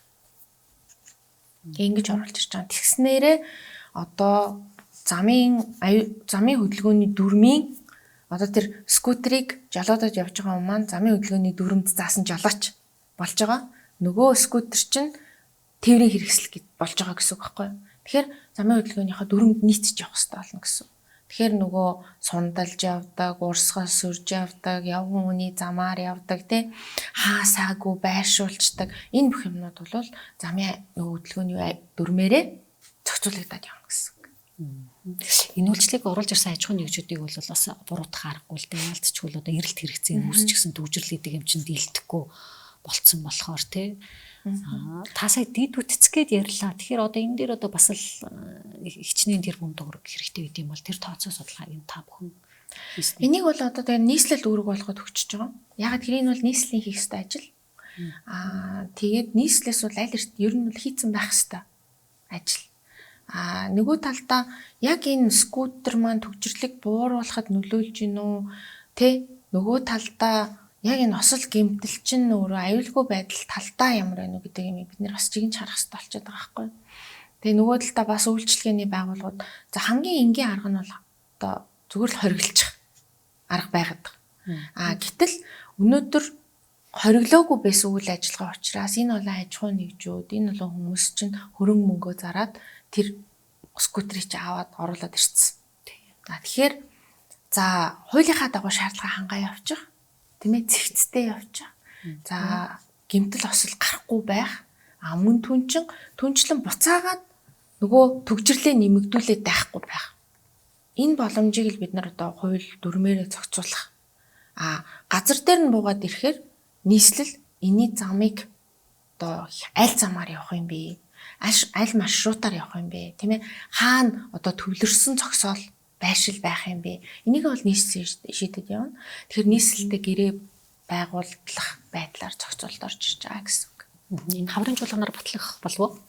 ингэж оруулж ирж байгаа. Тэгснээрээ одоо замын хөдөлгөөний дүрмийн одоо тэр скутерийг жолоодож явж байгаа хүн маань замын хөдөлгөөний дүрмд заасан жолооч болж байгаа. Нөгөө скутер чинь тээврийн хэрэгсэл болж байгаа гэсэн үг байхгүй юу? Тэгэхээр замын хөдөлгөөнийхөө дүрмд нийцэж явах хэрэгтэй болно гэсэн. Тэгэхээр нөгөө сундалж явдаг, урсгал сүрж явдаг, явган хүний замаар явдаг тий хаасаагүй байршуулцдаг энэ бүх юмнууд бол замын нөгөө хөдөлгөөний дүрмээрээ зохицуулагдаад явна гэсэн. Энэ үйлчлэгийг оруулж ирсэн аж ахуйн нэгжүүдийг бол бас буруутгах аргагүй л дээ. Ялцчихвол одоо эрэлт хэрэгцээ үүсчихсэн төвжирлийдэг юм чинь дийлдэхгүй болцсон болохоор тий. Та сая дид үтцгээд ярьлаа. Тэгэхээр одоо энэ дээр одоо бас л хичнээн тэрбум төгрөг хэрэгтэй байд юм бол тэр тооцоо судалгааг нь та бүхэн хийсэн. Энийг бол одоо тэгээ нийслэл үүрэг болгоод өгчөж байгаа. Ягаад тэрийг бол нийслэлийн хийх ёстой ажил. Тэгээд нийслэлээс бол аль ер нь бол хийцэн байх ёстой ажил. Нөгөө талдаа яг энэ скутер маань төвчрлэг бууруулахад нөлөөлж гин үү? Тэ нөгөө талдаа яг энэ осол гэмтэл чинь өөрөө аюулгүй байдал талдаа ямар байна уу гэдэг юм бид нэр бас жигэнж харах хэрэгтэй болчиход байгаа байхгүй. Тэгээ нөгөө талдаа бас үйлчлэгээний байгууллагууд за хамгийн энгийн арга нь бол одоо зүгээр л хориглочих арга байгаад байгаа. Гэтэл өнөөдөр хориглоогүй байсан үйл ажиллагаа учраас энэ болон аж ахуйн нэгжүүд энэ болон хүмүүс чинь хөрөнгө мөнгөө зараад тэр скутерийг аваад оруулаад ирсэн. Тэгэхээр за хуулийнхаа дагуу шаардлага хангаа явчих. Тэмээ цэгцтэй явчих. За гэмтэл осол гарахгүй байх. Мөн түнчлэн буцаагаад нөгөө төгжрлээ нэмэгдүүлээд байхгүй байх. Энэ боломжийг л бид нар одоо хууль дүрмээрээ зохицуулах. Газар дээр нь буугаад ирэхээр нийслэл энэний замыг одоо аль замаар явах юм бэ? Аль маршрутаар явах юм бэ? Тийм ээ. Хаана одоо төвлөрсөн зогсоол байршил байх юм бэ? Энийг бол нийслэл шийдэд явна. Тэгэхээр нийслэлтэй гэрээ байгуулах байдлаар зохицуулт орж ирж байгаа гэсэн үг. Энэ хаврын чуулганаар батлах болов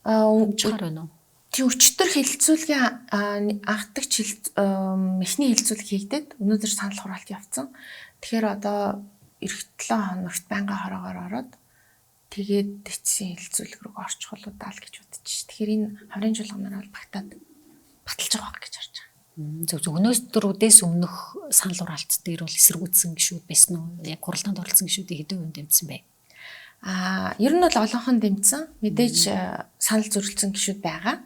уу? Чаар байна уу? Тийм өчтөр хилцүүлгийн анхдагч эхний хилцүүлэг хийгдээд өнөөдөр санал хураалт явцсан. Тэгэхээр одоо эх 7 хоногт байнга хороогоор ороод тэгээд эцсийн хилцүүлэг рүү орчих болоо даа л гэж бодож ш. Тэгэхээр энэ хаврын чуулганаар бол баталж байгаа гэж харж байгаа. Зөв өнөөдрүүдээс өмнөх санал хураалт дээр бол эсэргүүцсэн гишүүд байсан уу? Яг хуралдаанд оролцсон гишүүдийн хэдэн хувь дэмжсэн бэ? Ер нь бол олонхон дэмжсэн. Мэдээж санал зөрчилсөн гишүүд байгаа.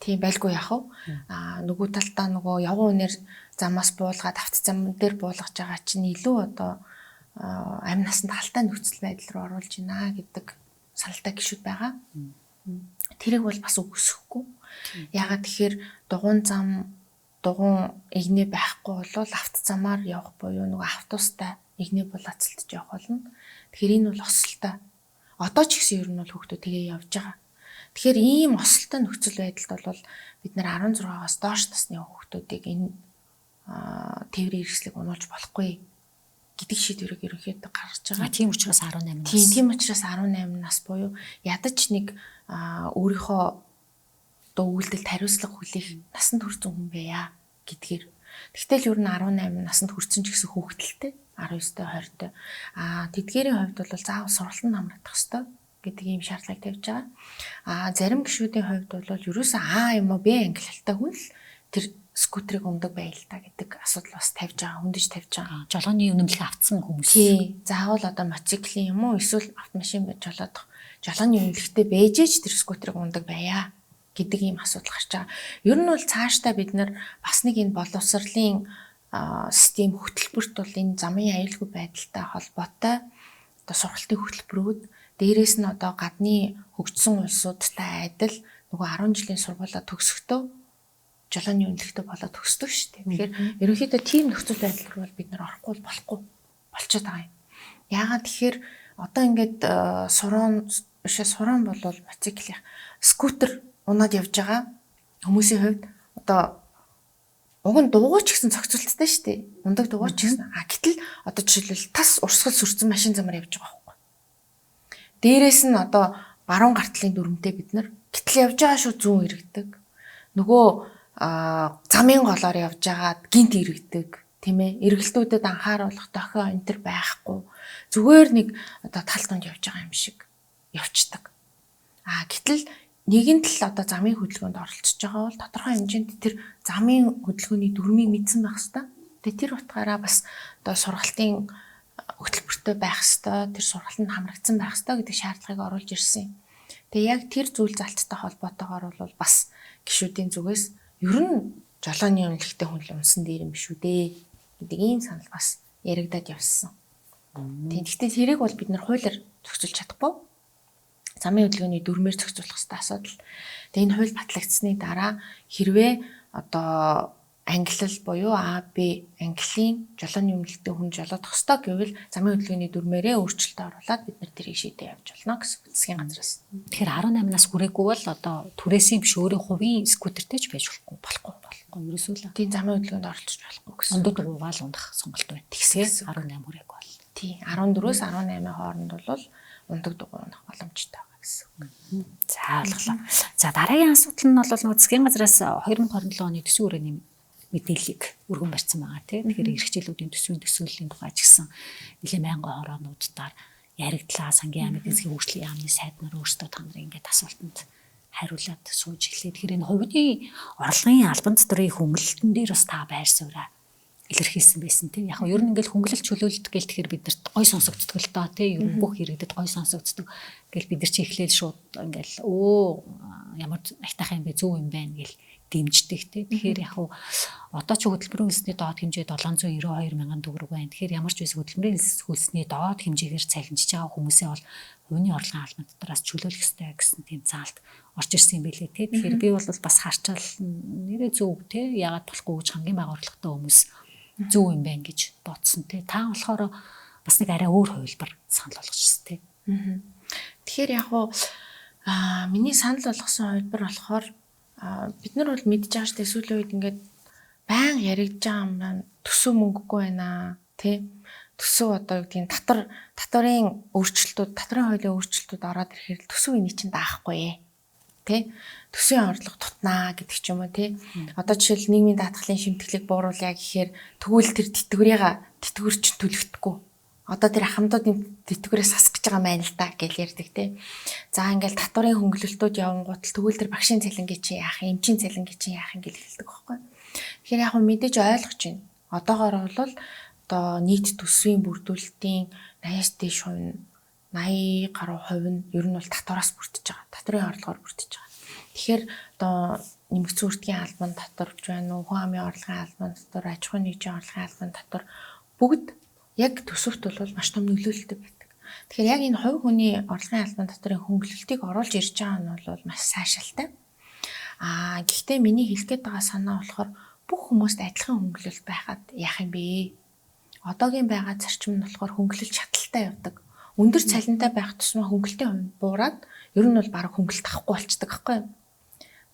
Тийм байлгүй яах вэ? Нөгөө талдаа нөгөө явган үнээр замаас буулгаад авто зам дээр буулгаж байгаа чинь илүү одоо амь насанд халтай нөхцөл байдал руу оруулж байна гэдэг саналтай гишүүд байгаа. Тэрийг бол бас үгүйсэхгүй. Ягаад тэгэхээр дугуун игнэ байхгүй бол авто замаар явах буюу нөгөө автобустай игнэ булаацалтж явах болно. Тэгэхээр энэ бол осолтой. Одоо ч гэсэн ер нь бол хүүхдүүд тэгээ явж байгаа. Тэгэхээр ийм осолтой нөхцөл байдалд бол бид нар 16-аас доош насны хүүхдүүдийг энэ тээврийн хэрэгслийг унуулж болохгүй гэдэг шийдвэрийг ерөнхийдөө гаргаж байгаа. Тийм учраас 18 нас. Тийм учраас 18 нас буюу ядаж нэг өөрийнхөө одоо үйлдэлд хариуцлага хүлээх насанд хүрсэн хүн байя гэдгээр. Тэгтэл ер нь 18 насанд хүрсэн ч гэсэн хүүхдэлтэй 19-20-тэй. Тэдгээрийн хувьд бол заавал сургалтанд хамрагдах ёстой гэдэг ийм шаардлага тавьж байгаа. Зарим гишүүдийн хувьд бол ерөөсөө юм уу Б ангиллалтай хүн л тэр скутерийг ундаг байлаа гэдэг асуудал бас тавьж байгаа, хүндэж тавьж байгаа. Жолооны үнэмлэхийг авцсан хүмүүс. Тий. Заавал одоо мотоциклийн юм уу эсвэл автомашин байж жолоодох. Жолооны үнэмлэхтэй бэжэж тэр скутерийг ундаг байя гэдэг ийм асуудал гарч байгаа. Ер нь бол цаашдаа бид нар бас нэг энэ боловсролын систем хөтөлбөрт бол энэ замын аюулгүй байдалтай холбоотой одоо сургалтын хөтөлбөрүүд дээрээс нь одоо гадны хөгжсөн улсуудтай адил нөгөө 10 жилийн сургуулаа төгсөхдөө жолооны үнэлэхтэй болоод төгсдөг шүү дээ. Тэгэхээр ерөнхийдөө тийм нөхцөл байдал руу бид нар орохгүй болохгүй болчиход байгаа юм. Яагаад тэгэхээр одоо ингээд суран болвол мотоцикл скутер унаад явж байгаа хүмүүсийн хувьд одоо уг нь дугуйч гэсэн зохицуулттай шүү дээ. Ундаг дугуйч гэсэн. Гэтэл одоо жишээлбэл тас урсгал сүрцэн машин замаар явж байгаа байхгүй. Дээрээс нь одоо баруун гартлын дүрмтэй бид нар гэтэл явж байгаа шүү зүүн иргэдэг. нөгөө замын голоор явж агаад гинт иргэдэг тийм ээ. Эргэлтүүдэд анхааруулах дохио энэ төр байхгүй. Зүгээр нэг одоо тал тунд явж байгаа юм шиг явцдаг. Гэтэл нэгэн тал одоо замын хөдөлгөөнд оролцож байгаа бол тодорхой хэмжээнд тэр замын хөдөлгөөний дүрмийг мэдсэн байх хэвээр. Тэгээ тэр утгаараа бас одоо сургалтын хөтөлбөртэй байх хэвээр, тэр сургалтанд хамрагдсан байх хэвээр гэдэг шаардлагыг оруулж ирсэн. Тэгээ яг тэр зүйл залттай холбоотойгоор бол бас гишүүдийн зүгээс ер нь жолооны үнэлэхтэй хүн л унсан дээр юм биш үү дээ гэдэг ийм санал бас яригадад явсан. Тэгэхдээ тэрийг бол бид нэр хуулиар зохицуулж чадахгүй. Замын хөдөлгөөний дүрмээр зохицуулах хэрэгтэй асуудал. Тэгээ энэ хууль батлагдсны дараа хэрвээ одоо ангилал буюу АБ английн жолооны үнэлэлттэй хүн жолоодох ёстой гэвэл замын хөдөлгөөний дүрмээрээ өөрчлөлт оруулаад бид нар тэрийг шийдээ явж болно гэсэн засгийн газраас. Тэгэхээр 18-наас хүрээгүй бол одоо түрээсийн биш өөрийн хувийн скутертэй ч байж болохгүй. Ерөөсөө л тийм замын хөдөлгөөнд оролцож болохгүй гэсэн. Ондод угаал ундах сонголт байна. Тэгсээс 18 хүрээгүй бол. Тийм 14-өөс 18-ийн хооронд бол ундаг дугуй унах боломжтой байгаа гэсэн. За ойлголоо. За дараагийн асуудал нь бол нөгөө засгийн газраас 2027 оны төсвийн хүрээний мэдээллийг өргөн барьсан байгаа тийм. Тэгэхээр эрхчлэлүүдийн төсвийн төсөөллийн тухай ч гэсэн нэлээд мянган хороонуудаар яригдлаа. Сангийн аймаг эзгийн хөгжлийн яамны сайд нар өөрсдөө та нарын ингээд асуултанд хариулаад сууж эхлэв. Тэгэхээр энэ хувийн орлогын албан татврын хөнгөлөлтөн дээр бас та байр сууриа илэрхийлсэн байсан тийм. Яг нь ер нь ингээд хөнгөлөлт чөлөөлөлт гээл тэгэхээр биднэрт гой сонсогддог л доо тийм. Ер нь бүх иргэдэд гой сонсогддог. Гэл бид нар чи эхлээл шууд ингээд ямар айтах юм бэ зөв юм байна гэл дэмждэг тийм. Тэгэхээр яг нь одоо ч хөтөлбөрийн хөлсний доод хэмжээ 792 мянган төгрөг байна. Тэгэхээр ямар ч байсан хөтөлбөрийн хөлсний доод хэмжээгээр цалинжиж байгаа хүмүүсээ бол хувийн орлогын албан татвараас чөлөөлөх ёстой гэсэн тийм заалт орж ирсэн юм билээ тийм. Тэгэхээр би бол бас харчаал нэрээ зөв тийм. Яагаад болохгүй гэж хамгийн бага орлоготой хүмүүс зөв юм байна гэж бодсон тий. Та болохоор бас нэг арай өөр хувилбар санал болгочихсон тий. Тэгэхээр яг уу миний санал болгосон хувилбар болохоор бид нар бол мэдж байгаа шүү дээ сүүлийн үед ингээд баян яригдж байгаа юм байна. Төсөв мөнгөгүй байна тий. Төсөв одоо юу гэдгийг татварын өөрчлөлтүүд, татварын хуулийн өөрчлөлтүүд ороод ирэхээр төсөв эний чинь даахгүй тий. Төсвийн орлого тутнаа гэдэг ч юм уу тий. Одоо жишээл нийгмийн даатгалын шимтгэлийг бууруулъя гэхээр тэгвэл тэр тэтгэврч төлөгдөхгүй. Одоо тэр ахмадуудын тэтгэврээс сасгаж байгаа маань л та гэж ярьдаг тий. За ингээл татварын хөнгөлөлтүүд явангуут тэгвэл тэр багшийн цалингийн чинь яах юм, эмчийн цалингийн чинь яах юм гэж хэлдэг байхгүй. Тэгэхээр яг мэдээж ойлгож байна. Одоогоор бол одоо нийт төсвийн бүрдүүлэлтийн 80-аас дээш хувь нь 80 гаруй хувь нь ер нь бол татвараас бүрдэж байгаа. Татварын орлогоор бүрдэж байгаа. Тэгэхээр одоо нэмэгдсэн үртгийн албан татварч байна уу, хүн амын орлогын албан татвар, аж ахуйн нэгжийн орлогын албан татвар бүгд яг төсөвт бол маш том нөлөөлөлтөй байдаг. Тэгэхээр яг энэ хувь хүний орлогын албан татварын хөнгөлөлтийг оруулж ирж байгаа нь бол маш сайшаалтай. Гэхдээ миний хэлэх гээд байгаа санаа болохоор бүх хүмүүст адилхан хөнгөлөлт байхад яах юм бэ? Одоогийн байгаа зарчим нь болохоор хөнгөлөлт шаталтай явдаг. Өндөр цалинтай байх тусмаа хөнгөлтийн хувь буураад ер нь бол баг хөнгөлт авахгүй болчдөг байхгүй юу?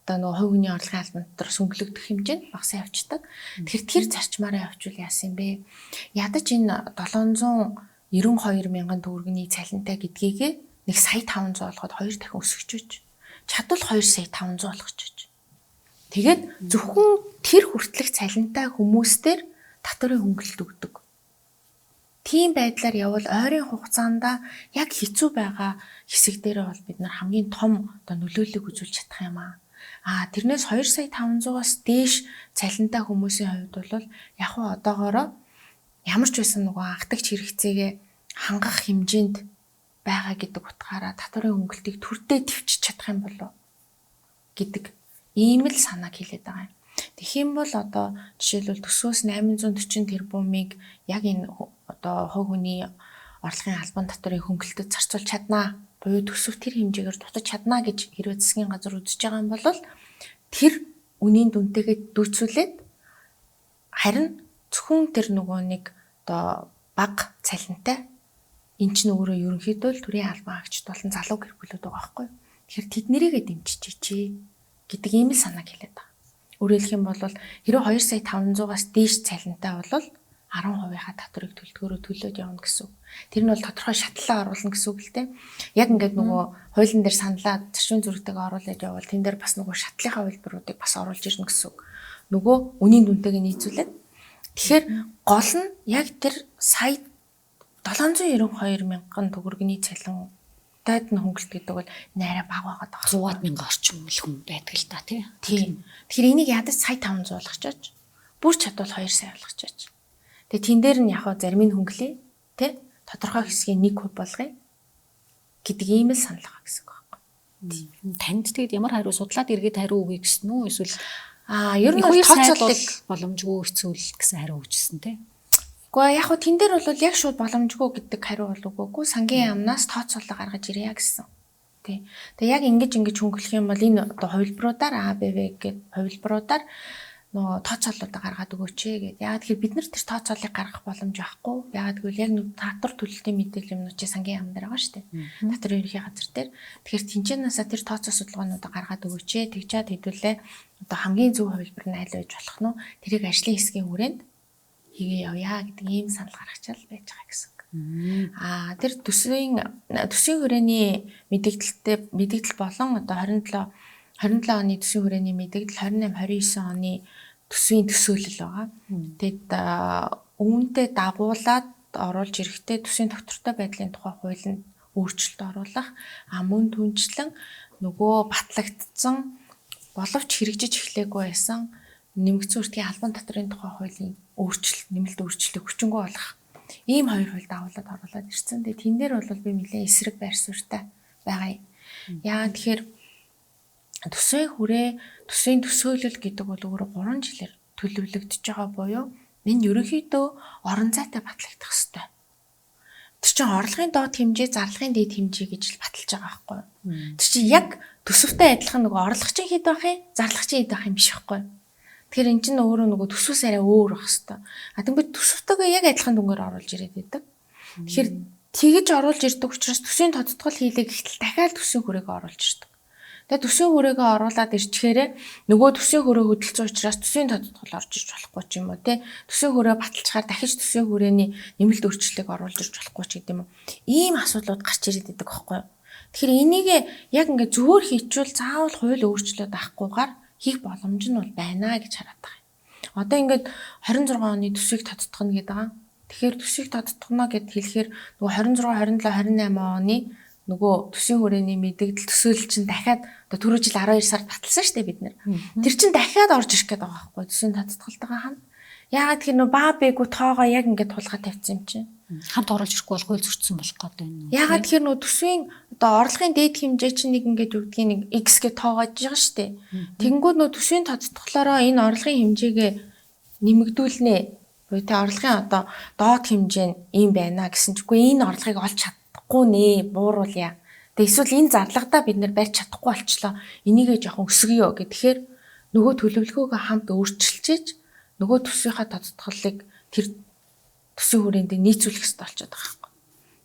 Одоо нөгөө хувь хүний орлогын албан татвараас хөнгөлөгдөх хэмжээнд багасаа явцдаг. Тэгэхээр тэр зарчмаараа явуул яасан юм бэ? Ядаж энэ 792 мянган төгрөгийн цалинтай гэдгийгээ 1 сая 500 болгоод 2 дахин өсгөж чадвал 2 сая 500 болгочих. Тэгээд зөвхөн тэр хүртэлх цалинтай хүмүүстээр татварын хөнгөлөлт өгдөг. Тийм байдлаар явбал ойрын хугацаанд яг хэцүү байгаа хэсэг дээрээ бол бид нар хамгийн том одоо нөлөөллийг үзүүлж чадах юм аа. Тэрнээс 2 сая 500-аас дээш цалинтай хүмүүсийн хувьд бол яг хуу одоогоороо ямар ч байсан нөгөө анхдагч хэрэгцээгээ хангах хэмжээнд байгаа гэдэг утгаараа татварын хөнгөлтийг түрдээ төвчж чадах юм болов гэдэг ийм л санааг хэлээд байгаа юм. Тэгэх юм бол одоо жишээлбэл төсвөөс 840 тэрбумыг яг энэ одоо хувь хүний орлогын албан татварын хөнгөлөлтөд зарцуулж чаднаа. Буюу төсөв тэр хэмжээгээр дутаж чаднаа гэж хэрвээ засгийн газар үзэж байгаа юм бол тэр үнийн дүнтэйгээ дүүцүүлээд харин зөвхөн тэр нөгөө нэг одоо бага цалинтай эн чинь өөрөө ерөнхийдөө л төрийн албан агчд болон залуу гэр бүлүүд байгаа байхгүй. Тэгэхээр тэднэрийгээ дэмжиж чий гэдэг ийм л санааг хэлээд байгаа. Өөрөөр хэлэх юм бол хэрвээ 2 сая 500-аас дээш цалинтай бол 10%-ийнхаа татварыг төлтгөөрөө төлөөд явна гэсэн үг. Тэр нь бол тодорхой шатлалаа оруулна гэсэн үг л дээ. Яг ингээд нөгөө хуулийн дээр саналаа зарчмын зүрхтэйг оруулаад явбал тэн дээр бас нөгөө шатлалынхаа хувилбаруудыг бас оруулж ирнэ гэсэн үг. Нөгөө үнийн дүнтэйг нийцүүлээд. Тэгэхээр гол нь яг тэр сая 792 мянган төгрөгийн цалин дайд нь хөнгөлт гэдэг бол нээрээ бага байгаад байгаа. 100,000 орчим хүн байдаг л да тий. Тийм. Тэгэхээр энийг ядаж сая 500 болгочооч. Бүр чадвал 2 сая болгочооч. Тэгээ тэн дээр нь яг зарим нь хөнгөлөө тий. Тодорхой хэсгийн 1% болгоё гэдэг ийм л санал байгаа гэсэн үг байхгүй. Танд тэгэд ямар хариу судлаад эргээд хариу өгье гэсэн үү? Эсвэл ер нь тооцоолол боломжгүй хэцүүл гэсэн хариу өгчсэн тий. Гэхдээ яг хөө тэн дээр бол яг шууд боломжгүй гэдэг хариу бол үгүйгүй сангийн яамнаас тооцоолол гаргаж ирье гэсэн. Тий. Тэгээ яг ингэж хөнгөлөх юм бол энэ одоо хувилбаруудаар А, Б, В гэдэг хувилбаруудаар нөгөө тооцоололоо гаргаад өгөөч гэгээд. Яагаад тэгэхээр бид нар тэр тооцоолыг гаргах боломж байхгүй. Яагаад гэвэл яг нэг татвар төлөлтийн мэдээлэл юмнууд чи сангийн яам дээр байгаа шүү дээ. Татварын ерөнхий газар дээр. Тэгэхээр тэнцэнээсээ тэр тооцоо судалгаануудаа гаргаад өгөөч. Тэгжээд хэдүүлээ одоо хамгийн зөв хувилбар нь аль байж болох нь тэрийг ажлын хэсгийн хүрээнд хийгээ явъя гэдэг ийм санал гаргачаал байж байгаа гэсэн үг. Тэр төсвийн хүрээний мэдээлэл болон одоо 27 оны төсвийн хүрээний мэдээлэл 28 29 оны төсвийн төсөөлөл байгаа. Тэгэд үүнтэй дагуулад оруулж ирэхдээ төсвийн доктортой байдлын тухай хуулинд өөрчлөлт оруулах, мөн түнчлэн нөгөө батлагдсан боловч хэрэгжиж эхлээгүй байсан нэмэгдсэн үртгийн албан татварын тухай хуулийн нэмэлт өөрчлөлтийг хүчингү болгох. Ийм хоёр хууль дагуулад оруулаад ирсэн. Тэгээ тэн дээр бол би нэлээд эсрэг байр суурьтай байгаа юм. Яа тэгэхээр төсвийн төсөөлөл гэдэг бол өөрө 3 жилээр төлөвлөгдөж байгаа буюу энэ ерөнхийдөө орон зайтай батлагдах ёстой. Тэр чинь орлогын доод хэмжээ, зарлагын дээд хэмжээ гэж л баталж байгаа байхгүй юу? Тэр чинь яг төсөвтэй адилхан нөгөө орлогчийн хэд байх юм, зарлагчийн хэд байх юм биш байхгүй юу? Тэгэхээр эн чинь өөрөө нөгөө төсвөөс арай өөр байх хэвээр. Тэгвэл төсөвтэйгээ яг адилхан дүнгээр оруулж ирээд байдаг. Тэгэхээр тэгэж оруулж ирдэг учраас төсвийн тодтгол хийлээ гэхтэл дахиад төсвийн хүрээгээ оруулж ирдэг. Тэгээ төсвийн хүрээгээ оруулаад ирчихээрээ нөгөө төсвийн хүрээ хөдөлсөн учраас төсвийн тодтгол орж ирж болохгүй ч юм уу те. Төсвийн хүрээ баталчаар дахиж төсвийн хүрээний нэмэлт өөрчлөлтийг оруулж ирж болохгүй ч гэдэм юм. Ийм асуудлууд гарч ирээд байдаг байхгүй юу? Тэгэхээр энийг яг ингээд зөвөр хийчихвэл заавал хууль өөрчлөлт авахгүйгээр хийх боломж нь бол байна гэж хараад байгаа юм. Одоо ингээд 26 оны төсвийг тодтгоно гэдэг байгаа. Тэгэхээр төсвийг тодтгоно гэд хэлэхээр нөгөө 26, 27, 28 оны нөгөө төсвийн хүрээний мэдээлэл төсөөлөл чинь дахиад одоо түрүү жил 12 сард баталсан шүү дээ бид нэр. Тэр чинь дахиад орж ирэх гээд байгаа байхгүй төсвийн тодтголтойгоо хамт. Яагаад тэгэхээр нөгөө баа бэгүү тоогоо яг ингээд тулгаад тавьсан юм чинь. Хамт оруулж ирэхгүй бол хууль зөрчсөн болох гэдэг юм. Яагаад тэгэхээр нөгөө төсвийн одоо орлогын дээд хэмжээ чинь нэг ингээд үгдгийн нэг X гэж тоогоож байгаа шүү дээ. Тэгэнгүүт нөгөө төсвийн тодтголоороо энэ орлогын хэмжээгээ нэмэгдүүлнэ. Буюу тэ орлогын одоо доод хэмжээ нь ийм байна гэсэн чиггүй энэ орлогыг олж чадахгүй нэ бууруулъя. Тэгээ эсвэл энэ зарлагадаа бид нэр барьж чадахгүй болчлоо. Энийгээ жоохон өсгөё гэхээр нөгөө төлөвлөгөөгөө хамт өөрчилчээж нөгөө төсвийнхаа тодтголыг тэр төсвийн хүрээнд нийцүүлэх хэрэгтэй болчиход байгаа юм.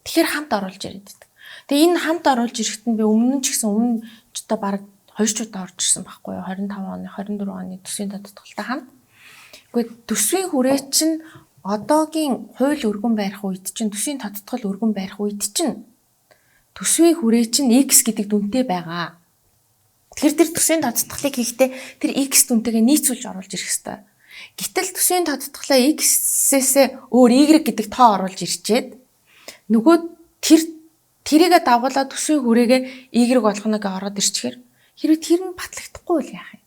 Тэгэхээр хамт оруулж ирээд байдаг. Тэгээ энэ хамт оруулж ирэхэд нь би өмнө ч одоо баг 2 ч удаа орж ирсэн байхгүй юу? 25 оны, 24 оны төсвийн тодтголтой хамт. Гэхдээ төсвийн хүрээ чинь одоогийн хууль өргөн барих үед чинь төсвийн тодтгол өргөн барих үед чинь төсвийн хүрээ чинь X гэдэг дүнтэй байгаа. Тэгэхээр тэр төсвийн тодтголыг хийхдээ тэр X дүнтэйгээ нийцүүлж оруулж ирэх хэрэгтэй. Гэтэл төсвийн тодтголоо X-ээс өөр Y гэдэг тоо оруулж ирчээд нөгөө тэрийгэ дагуулаад төсвийн хүрээгээ Y болгоно гэж ороод ирчихээр хэрвээ тэр нь батлагдахгүй бол яах юм?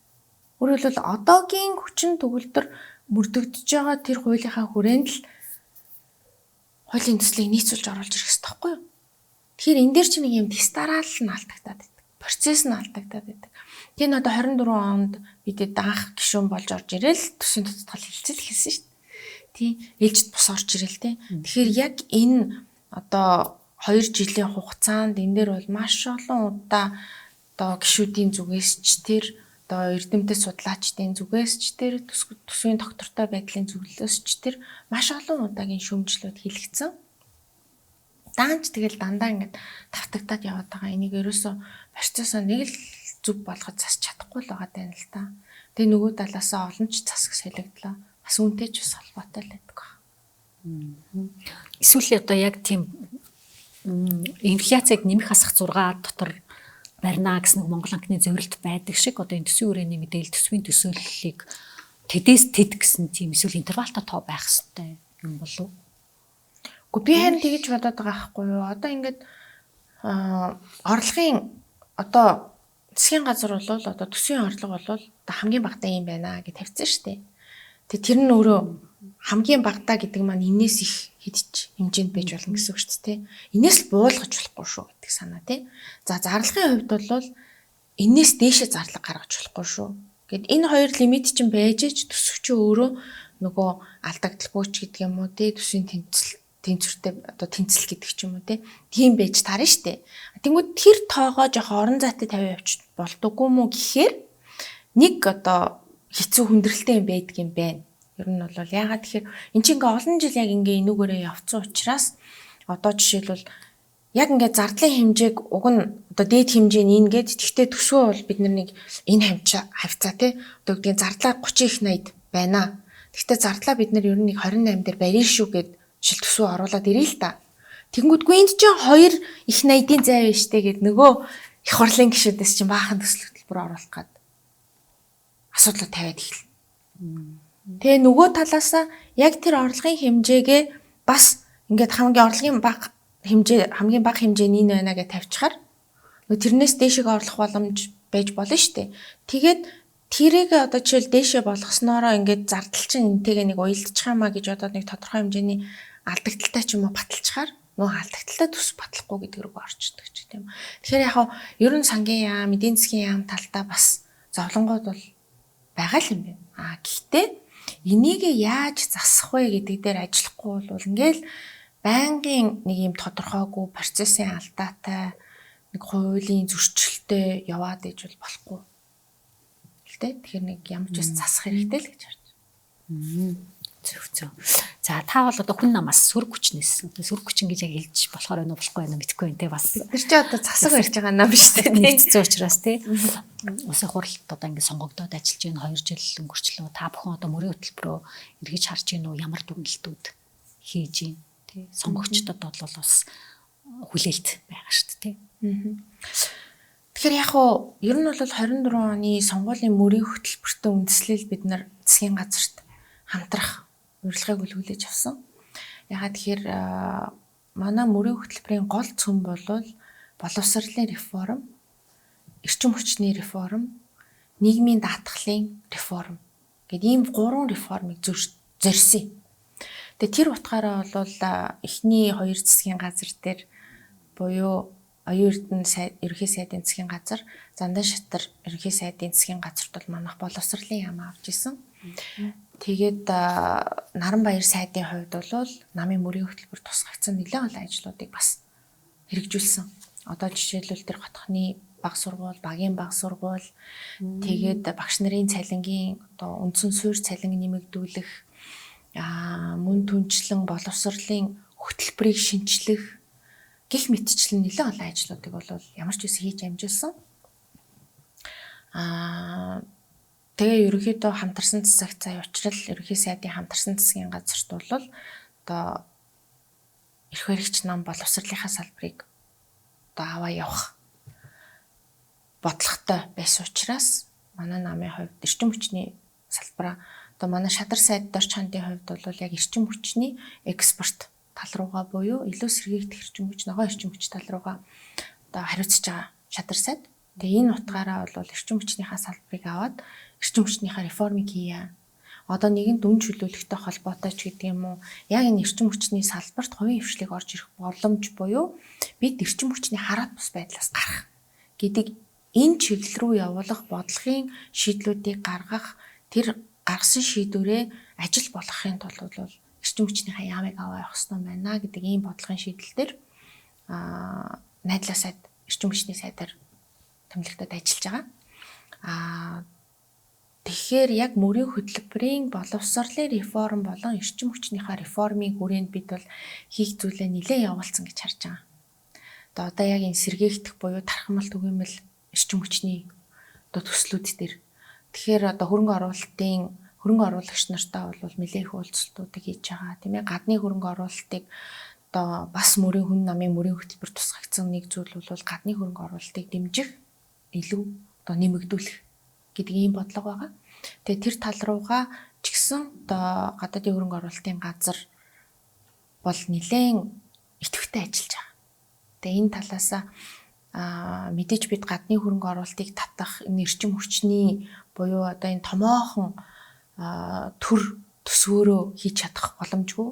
Өөрөөр хэлбэл одоогийн хүчин төгөлдөр мөрдөгдөж байгаа тэр хуулийнхаа хүрээнд л хуулийн төслийг нийцүүлж оруулж ирэх хэрэгтэй байхгүй юу? Тэгэхээр энэ дээр чинь нэг юм тестарал нь алдагдаад байдаг. Процесс нь алдагдаад байдаг. Тэгээ одоо 24 онд бидэд анх гишүүн болж орж ирэл төсвийн тодтгол хэлцэл хэлсэн шүү дээ. Тийм ээлжид бус орж ирэл те. Тэгэхээр яг энэ одоо 2 жилийн хугацаанд энэ дээр бол маш олон удаа одоо гишүүдийн зүгээс ч тэр одоо эрдэмтэд судлаачдын зүгээс ч тэр төсвийн доктортой байдлын зөвлөлөөс ч тэр маш олон удаагийн шүүмжлүүд хийлгэсэн. Даанч тэгэл дандаа ингээд тавтагдаад яваад байгаа. Энийг ерөөсөө процессоо нэг л зүг болгож засч чадахгүй л байгаа даа л та. Тэгээ нөгөө талаасаа олон ч засаг солигдлоо. Бас үнтэй ч бас холбоотой л байдаг. Эсвэл одоо яг тийм инфляцийг нэмэх хасах 6 дотор барина гэсэн Монгол анхны зөвлөлт байдаг шиг одоо энэ төсвийн хүрээний мэдээлэл төсвийн төсөөллийг тэдээс тэд гэсэн тийм эсвэл интервалтай тоо байх хэрэгтэй юм болов уу? Гэхдээ би харин тэгэж бодоод байгаа байхгүй юу? Одоо ингээд орлогын одоо засгийн газар бол одоо төсвийн орлого бол одоо хамгийн багтаа юм байна гэж тавьсан шүү дээ. Тэгээ тэр нь өөрөө хамгийн багтаа гэдэг маань энэс их хэдэж хэмжээнд байж болно гэсэн үг шүү дээ. Энэс л буулгаж болохгүй шүү гэдэг санаа тий. За зарлагын хувьд бол энэс дээшээ зарлага гаргаж болохгүй шүү. Гэт энэ хоёр лимит чинь байж ч төсөвч өөрөө нөгөө алдагдaltaгүй ч гэдэг юм уу тий төсвийн тэнцвэртэй одоо тэнцэл гэдэг ч юм уу тийм байж таарна штэ. Тэнгүүд тэр тоогоо жоохон орон зайтай тавиа явчих болдоггүй мүү гэхээр нэг одоо хэцүү хүндрэлтэй юм байдаг юм байна. Ер нь бол ягаад тэгэхээр эн чинь ингээ олон жил яг ингээ энүүгээрээ явцсан учраас одоо жишээлбэл яг ингээ зардлын хэмжээг уг нь одоо дээд хэмжээ нь ингээд тэгтээ төсвөө бол бид нар нэг энэ хавцаа тий одоо гэдгийг зардлаа 30 их 80 байна. Тэгтээ зардлаа бид нар ер нь нэг 28 дээр барьна шүү гэд жишээл төсвөө оруулаад ирээ л та. Тэнгүүдгүй энд чинь 2 их 80-ийн зай байна штэ гэд нөгөө их хурлын гишүүдээс чинь баахан төсөл хөтөлбөр оруулах гад асуудал тавиад эхэлнэ. Тэгээ нөгөө талаасаа яг тэр орлогын хэмжээгээ бас ингээд хамгийн бага хэмжээний нь байна гэж тавьчихаар нөгөө тэрнээс дээшээ орлох боломж байж болно шүү дээ. Тэгээд тэрийг одоо жишээл дээшээ болгосноороо ингээд зардал чинь энтэйгээ нэг уялдчих юмаа гэж одоо нэг тодорхой хэмжээний алдагдaltaй ч юм уу баталчихаар нөгөө алдагдaltaй төс батлахгүй гэдэг рүү орчдөг ч тийм. Тэгэхээр яг ер нь сангийн яам, эдийн засгийн яам талдаа бас зовлонгууд бол байгаа л юм байна. Гэхдээ энийг яаж засах вэ гэдэг дээр ажиллахгүй бол ингээл байнгын нэг юм тодорхойгүй процессын алдаатай нэг хуулийн зөрчилтэй яваад иж бол болохгүй. Тэ тэгэхээр нэг ямар ч бас засах хэрэгтэй л гэж харж байна. Зөв. За та бол одоо хүн намаас сөрөг хүчнээс сөрөг хүчин гэж яг хэлж болохоор байна уу болохгүй байна мэдэхгүй байна те бас. Тэр чинь одоо засаг барьж байгаа нам биш те. Нэгцсэн учраас те. Улсын хурлд одоо ингэ сонгогдоод ажиллаж байна 2 жил өнгөрчлөө. Та бүхэн одоо мөрийн хөтөлбөрөөр эргэж харж гин үү ямар дүгнэлтүүд хийж гин те. Сонгогчдод бол бас хүлээлт байгаа шүү дээ те. Тэгэхээр яг уу ер нь бол 24 оны сонгуулийн мөрийн хөтөлбөртөө үндэслэл бид нар засгийн газарт хамтрах урилгыг хүлээж авсан. Ягаад тэгэхээр манай мөрийн хөтөлбөрийн гол цөм бол боловсролын реформ, эрчим хүчний реформ, нийгмийн даатгалын реформ гэдэг ийм 3 реформыг зорьсон. Тэгээ тэр утгаараа бол эхний 2 засгийн газар дээр буюу Оюун Эрдэнэ ерөнхий сайдын засгийн газар, Зандан шатар ерөнхий сайдын засгийн газарт бол манайх боловсролын яам авч исэн. Тэгээд Наранбаяр сайдын хувьд бол намын мөрийн хөтөлбөр тусгагдсан нэлээд олон ажлуудыг бас хэрэгжүүлсэн. Одоо жишээлбэл тэр хотхны баг сургууль, багийн баг сургууль, тэгээд багш нарын цалингийн одоо үндсэн суурь цалин нэмэгдүүлэх, мөн түнчлэн боловсролын хөтөлбөрийг шинчлэх гэх мэтчлэн нэлээд олон ажлуудыг бол ямар ч үс хийж амжуулсан. Тэгээ ерөнхийдөө хамтарсан засагт зай учрал ерөнхий сайдын хамтарсан засгийн газарт бол одоо эрх баригч нам боловсролынхаа салбарыг одоо аваа явах бодлоготой байсан учраас манай намын хувьд эрчим хүчний салбараа одоо манай шадар сайд дорч хандын хувьд бол яг эрчим хүчний экспорт тал руугаа буюу илүү сэргийгдэх эрчим хүч, ногоон эрчим хүч тал руугаа одоо хариуцж байгаа шадар сайд. Тэгээ энэ утгаараа бол эрчим хүчнийхаа салбарыг аваад эрчим хүчнийхаа реформыг хийя. Одоо нэгэн дүн чөлөөлөхтэй холбоотой ч гэдэг юм уу, яг энэ эрчим хүчний салбарт хувийн хвшлийг орж ирэх боломж буюу бид эрчим хүчний хараат бус байдлаас гарах гэдэг энэ чиглэл рүү явуулах бодлогын шийдлүүдийг гаргах, тэр гаргасан шийдвэрээ ажил болгохын тулд бол эрчим хүчнийхаа яамыг аваа явах хэрэгтэй байна гэдэг ийм бодлогын шийдэлээр найдлаа сайд эрчим хүчний сайдаар томилогдоод ажиллаж байгаа. Тэгэхээр яг мөрийн хөтөлбөрийн боловсролын реформ болон эрчим хүчнийхаа реформын хүрээнд бид бол хийх зүйлээ нэлээд явуулсан гэж харж байгаа. Одоо яг энэ сэргээгдэх буюу тархамал түгээмэл эрчим хүчний одоо төслүүд дээр тэгэхээр одоо хөрөнгө оруулалтын хөрөнгө оруулагч нартай бол нэлээд их уулзалтуудыг хийж байгаа. Тийм ээ, гадны хөрөнгө оруулалтыг одоо бас мөрийн хүн намын мөрийн хөтөлбөр тусгагдсан нэг зүйл бол гадны хөрөнгө оруулалтыг дэмжих илүү одоо нэмэгдүүлэх гэдэг ийм бодлого байгаа. Тэгээ тэр тал руугаа ч гэсэн одоо гадаадын хөрөнгө оруулалтын газар бол нэлээд идэвхтэй ажиллаж байгаа. Тэгээ энэ талаасаа мэдээж бид гадны хөрөнгө оруулалтыг татах энэ эрчим хүчний буюу одоо энэ томоохон төр төсвөөрөө хийж чадах боломжгүй.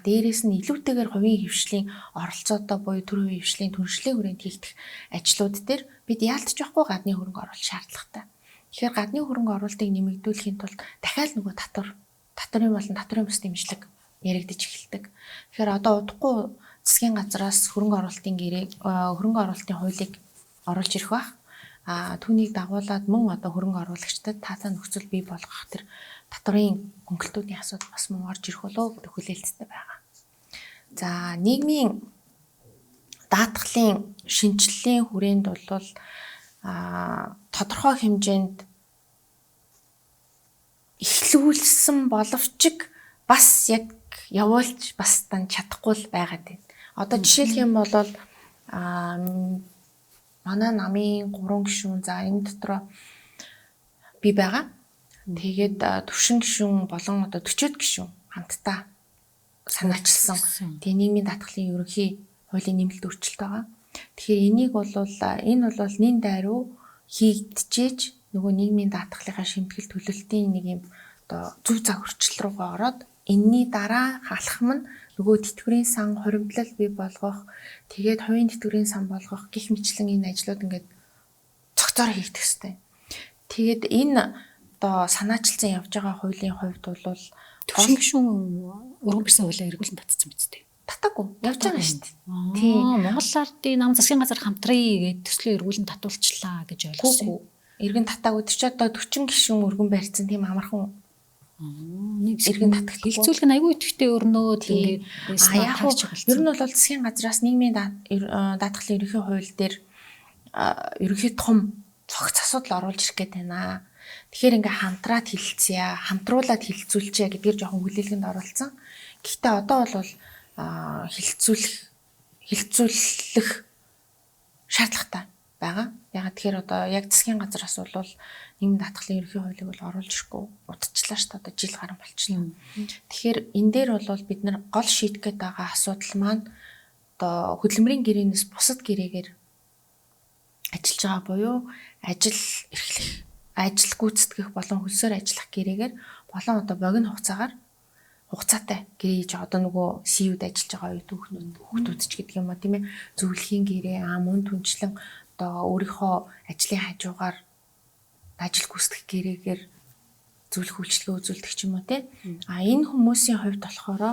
Дээрээс нь илүүтэйгээр хувийн хвшлийн оролцоотой буюу төр хувийн хвшлийн түншлэлийн хүрээнд хийгдэх ажлууд дээр бид яалтч байхгүй гадны хөрөнгө оруулалт шаардлагатай. Тэгэхээр гадны хөрөнгө оруулалтыг нэмэгдүүлэхийн тулд дахиад нөгөө татварын болон татварын бус дэмжлэг яригдж эхэлдэг. Тэгэхээр одоо удахгүй засгийн газраас хөрөнгө оруулалтын хуулийг оруулж ирэх бах. Түүнийг дагуулад мөн одоо хөрөнгө оруулагчдад таатай нөхцөл бий болгох тэр татварын хөнгөлтүүдийн асуудал бас мөн орж ирэх болоо гэдэг хүлээлттэй байгаа. За нийгмийн даатгалын шинжиллийн хүрээнд бол тодорхой хэмжээнд эхлүүлсэн боловч бас яг явуулж бас тань чадахгүй л байгаад байна. Одоо жишээлх юм бол манай намын 3 гишүүн за энэ дотор би байгаа. Тэгээд 40 гишүүн болон одоо 40 гишүүн хамтдаа санаачилсан. Тэгээ нийгмийн даатгалын ерөнхий хуулийн нэмэлт өөрчлөлт байгаа. Тэгэхээр энийг бол энэ бол нин дайруу хийгдчихэж нөгөө нийгмийн даатгалынхаа шимтгэл төлөлтийн нэг юм одоо зөв цаг хүртэл рүүгээ ороод энэний дараа халахм нь нөгөө тэтгэврийн сан хуримтлал бий болгох, тэгээд хувийн тэтгэврийн сан болгох гэх мэтлэн энэ ажлууд ингээд цогцоор хийгдэх хэрэгтэй. Тэгээд энэ одоо санаачилсан явж байгаа хуулийн хувьд бол 40 гишүүн өргөн бирсэн хуулиар эргүүлэн татсан биз дээ. Татаагүй явж байгаа шүү дээ. Тийм. Монгол Ардын нам засгийн газар хамтрыг төслөө эргүүлэн татуулчлаа гэж ойлгосон. Эргэн татаагүй тэр ч одоо 40 гишүүн өргөн барьсан тийм амархан нэг эргэн татах хилцүүлэг нь айгүй идэвхтэй өрнөөд тэгээд яг ер нь бол засгийн газраас нийгмийн даатгалын ерөнхий хууль дээр ерөнхий том цогц асуудал оруулж ирэх гээд байна. Тэгэхээр ингээ хамтраад хилцье, хамтруулаад хилцүүлчээ гэдгээр жоохон хүлээлгэнд оруулсан. Гэхдээ одоо бол хилцүүлэх шаардлагатай байгаа. Ягаад тэгэхээр одоо яг засгийн газраас бол нийгмийн даатгалын ерөнхий хуулийг бол оруулж ирэхгүй удажчлаа шүү дээ. Одоо жил гарсан болчихно. Тэгэхээр энэ дээр бол бид нар гол шийдэх гээд байгаа асуудал маань одоо хөдөлмөрийн гэрээнээс бусад гэрээгээр ажиллаж байгаа буюу ажил эрхлэх, ажил гүйцэтгэх болон хөлсөөр ажиллах гэрээгээр болон одоо богино хугацаатай гэрээ хийж одоо нөгөө СУ-д ажиллаж байгаа хүүхдүүд ч гэдэг юм а тийм ээ зөвлөхийн гэрээ мөн түнчлэн одоо өөрийнхөө ажлын хажуугаар ажил гүйцэтгэх гэрээгээр зөвлөх үйлчлэгээ үзүүлдэг ч юм уу тийм энэ хүмүүсийн хувьд болохоор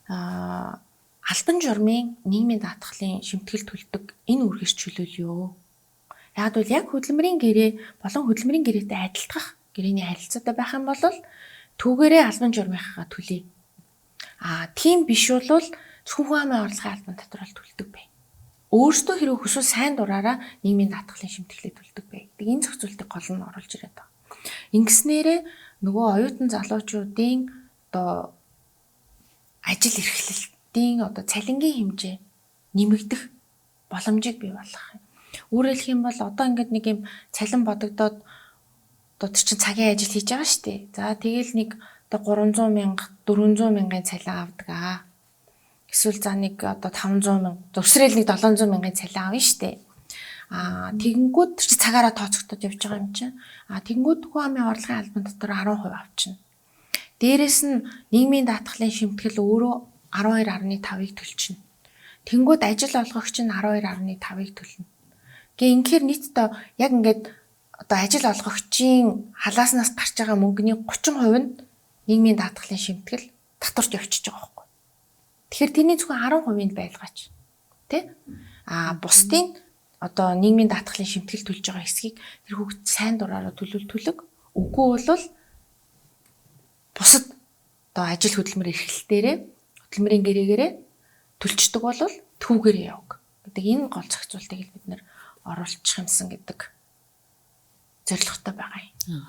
албан журмын нийгмийн даатгалын шимтгэл төлдөг энэ үргэлж чөлөөлөө. Яг бол яг хөдөлмөрийн гэрээ болон хөдөлмөрийн гэрээтэй адилтгах гэрээний харилцаатай байх юм бол түүгээрээ албан журмынхаа төлье. Тийм биш бол зөвхөн амын орлогын албан татвар төлдөг бай. Өөрөөсөө хэрэг хүсвэл сайн дураараа нийгмийн даатгалын шимтгэлээ төлдөг бай. Энэ зохицуултыг гол нь оруулж ирээд байгаа. Ингэснээрээ нөгөө оюутан залуучуудын одоо ажил эрхлэлтийн одоо цалингийн хэмжээ нэмэгдэх боломжийг бий болгох юм. Өөрөөр хэлэх юм бол одоо ингээд нэг юм цалин бодогдоод одоо тэр чинь цагийн ажил хийж байгаа шүү дээ. За тэгэл нэг одоо 300 мянга 400 мянган цалин авдаг. Эсвэл за нэг одоо 500 мянга зурсрэл нэг 700 мянган цалин авна шүү дээ. Тэгэнгүүт тэр чинь цагаараа тооцогдоод явж байгаа юм чинь. Тэгэнгүүт хүн амын орлогын албан дотор 10% авчна. Дээрээс нь нийгмийн даатгалын шимтгэл өөрөө 12.5-ыг төлчихнө. Тэнгүүд ажил олгогч нь 12.5-ыг төлнө. Гээ инхээр нийтдээ яг ингээд одоо ажил олгогчийн халааснаас гарч байгаа мөнгөний 30% нь нийгмийн даатгалын шимтгэл татварч явчихж байгаа байхгүй. Тэгэхээр тэрний зөвхөн 10%-ийг байлгаач. Тэ? Бусдын одоо нийгмийн даатгалын шимтгэл төлж байгаа хэсгийг тэр хүүхд сайн дураараа төлөв. Үгүй бол бусад одоо ажил хөдөлмөр эрхлэлтээрээ хөдөлмөрийн гэрээгээрээ төлчдөг бол түүгээрээ яваг гэдэг энэ гол зохицуултыг бид нэр оруулчих юмсан гэдэг зорилготой байгаа юм.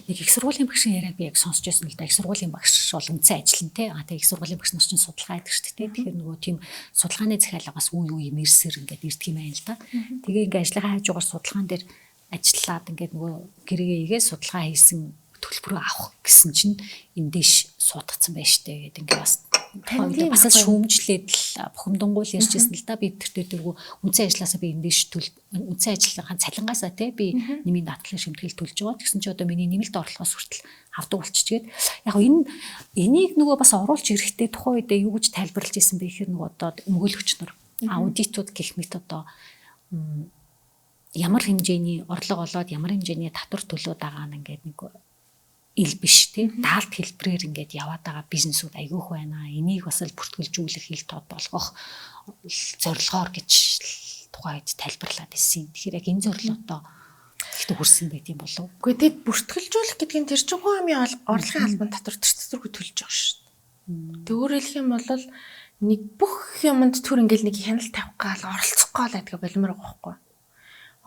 Нэг их сургуулийн багшийн яриаг би яг сонсч байсан л да. Их сургуулийн багш бол үнцэн ажил нь те. Тэгээ их сургуулийн багш нар чинь судалгаа хийдэг шүү дээ. Тэгэхээр нөгөө тийм судалгааны захиалга бас үе үе мэрсэр ингээд ирдэг юм байна л да. Тэгээ ингээд ажлынхаа хажуугаар судалгаан дээр ажиллаад ингээд нөгөө гэрээгээ игээ судалгаа хийсэн төлбөрөө авах гэсэн чинь эндээш суудагцсан байж штэ гэдэг ингээд бас л шүүмжлээд л бухимдангуул ярьжсэн л да. Би тэртээ үнцэн ажилласаа би эндээш үнцэн ажлынхаа цалингаасаа те би нэмийн даатгалын шимтгэл төлж байгаа. Тэгсэн чи одоо миний нэмэлт орлогоос хүртэл авдаг болчихгээд яг энийг нөгөө бас оруулж ирэхдээ тухайн үедээ юу гэж тайлбарлаж ирсэн бэ гэхээр нөгөө одоо өмгөөлөгч нар аудитууд гэх мэт одоо ямар хэмжээний орлого олоод ямар хэмжээний татвар төлөөд байгаа нь ингээд нэг ил биш тийм даалт хэлбэрээр ингээд яваад байгаа бизнесүүд айгүйх байна. Энийг бас л бүртгүүлжүүлэх ил тод болгох зорилгоор гэж тухайд тайлбарлаад ирсэн. Тэгэхээр яг энэ зорилготой ихтэй хүрсэн байт юм болов уу? Үгүй тэгэд бүртгэлжүүлэх гэдэг нь тэр чинь хүн амын орлогын албан татвар төртөргөө төлж байгаа шүү дээ. Тэг өөрөөр хэлэх юм бол нэг бүх юмд түр ингээл нэг хяналт тавих гал оролцох гал гэдэг болимор байгаа байхгүй.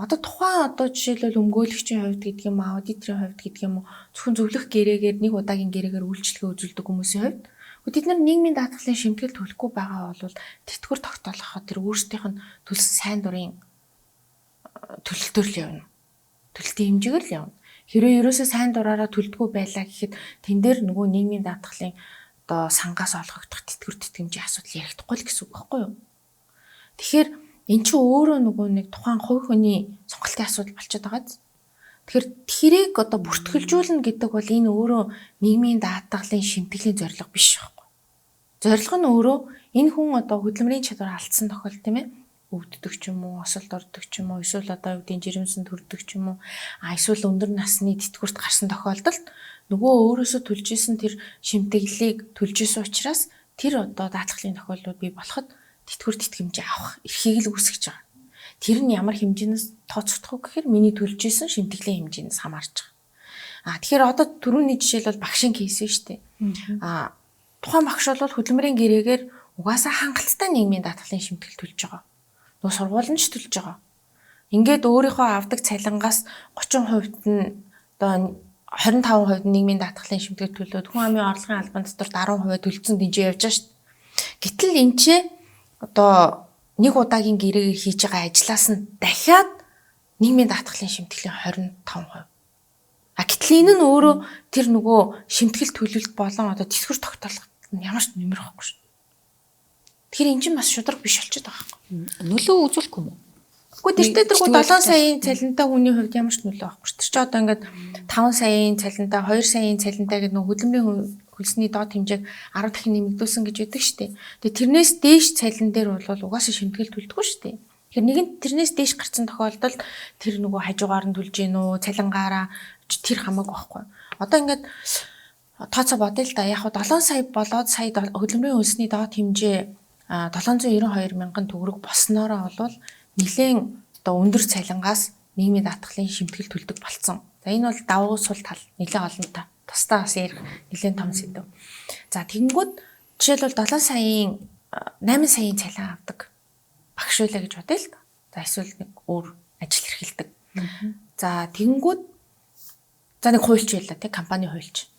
Одоо тухайн жишээлбэл өмгөөлөгчийн хувьд гэдэг юм аа, аудиторын хувьд гэдэг юм уу, зөвхөн зөвлөх гэрээгээр нэг удаагийн гэрээгээр үйлчлэгээ үзүүлдэг хүмүүсийн хувьд тэд нар нийгмийн даатгалын шимтгэл төлөхгүй байгаа бол тэтгэвэр тогтоолоход тэр өөрсдийнх нь төлсөн сайн дурын төлөлтөөр л явна. Төлөлтийн хэмжээгээр л явна. Хэрвээ ерөөсөө сайн дураараа төлдөггүй байлаа гэхэд тэн дээр нөгөө нийгмийн даатгалын одоо сангаас олгогдох тэтгэвэр тэтгэмжийн асуудал ярихдаггүй л гэсэн үг байхгүй юу? Тэгэхээр эн чинь өөрөө нөгөө нэг тухайн хувь хүний сонголтын асуудал болчиход байгаа. Тэгэхээр тэрийг одоо бүртгэлжүүлнэ гэдэг бол энэ өөрөө нийгмийн даатгалын шимтгэлийн зорилго биш байхгүй. Зорилго нь өөрөө энэ хүн одоо хөдөлмөрийн чадвар алдсан тохиолдолд тийм ээ өвддөг ч юм уу, осолд ордог ч юм уу, эсвэл одоо юу гэдэг жирэмсэн төрдөг ч юм уу, эсвэл өндөр насны тэтгэврт гарсан тохиолдолд нөгөө өөрөөсөө төлж исэн тэр шимтгэлийг төлж исэн учраас тэр одоо даатгалын тохиолдлууд бий болоход тэтгэвэр тэтгэмжээ авах эрхийг л үүсгэж байгаа. Тэр нь ямар хэмжээнээс тооцогдох вэ гэхээр миний төлж исэн шимтгэлийн хэмжээнээс хамаарч байгаа. Тэгэхээр одоо түрүүний жишээл бол багшийн кейс шүү дээ. Тухайн багш бол хөдөлмөрийн гэрээгээр угаасаа хангалттай нийгмийн даатгалын шимтгэл төлж байгаа. Нөгөө сургууль нь ч төлж байгаа. Ингээд өөрийнхөө авдаг цалингаас 30% нь одоо 25% нь нийгмийн даатгалын шимтгэл төлөөд хүн амын орлогын албан татварт 10% төлцөн дэнжээ явж байгаа шүү дээ. Гэтэл энэ ч одоо нэг удаагийн гэрээгээр хийж байгаа ажлаас нь дахиад нийгмийн даатгалын шимтгэлийн 25%. Гэтэл энэ нь өөрөө тэр нөгөө шимтгэл төлөлт болон одоо тэтгэвэр тогтоолгот нь ямар ч нэмэр байхгүй шүү. Тэгэхээр энэ чинь бас шудраг биш болчиход байгаа юм. Нөлөө үзүүлэхгүй юм уу? Гэхдээ тэртээ дөрвөө 7 саяын цалинтай хүний хувьд ямар ч нөлөө байхгүй шүү. Тэр чинь одоо ингээд 5 саяын цалинтай 2 саяын цалинтай гэдэг нөгөө хөдөлмөрийн хөлсний доод хэмжээг 10 дахин нэмэгдүүлсэн гэж байдаг шүү дээ. Тэгээ тэрнээс дээш цалин дээр бол угаасаа шимтгэл төлдөггүй шүү дээ. Тэгэхээр нэгэн тэрнээс дээш гарсан тохиолдолд тэр нөгөө хажуугаар нь төлж гин үү, цалингаараа тэр хамаагүй байхгүй. Одоо ингээд тооцоо бодъё л да. Яг 7 сая болоод сая хөдөлмөрийн хөлсний доод хэмжээ 792 мянган төгрөг болсноороо бол нэлээд одоо өндөр цалингаас нийгмийн даатгалын шимтгэл төлдөг болцсон. За энэ бол давуу сул тал нэлээд олон та. Тусдаа бас ярих нэлээд том сэдв. За тэгэнгүүт жишээлбэл 7 саяын 8 саяын цалин авдаг багш байлаа гэж бодъё л да. За эсвэл нэг өөр ажил эрхэлдэг. За тэгэнгүүт за нэг хуульч байлаа тий компани хуульч.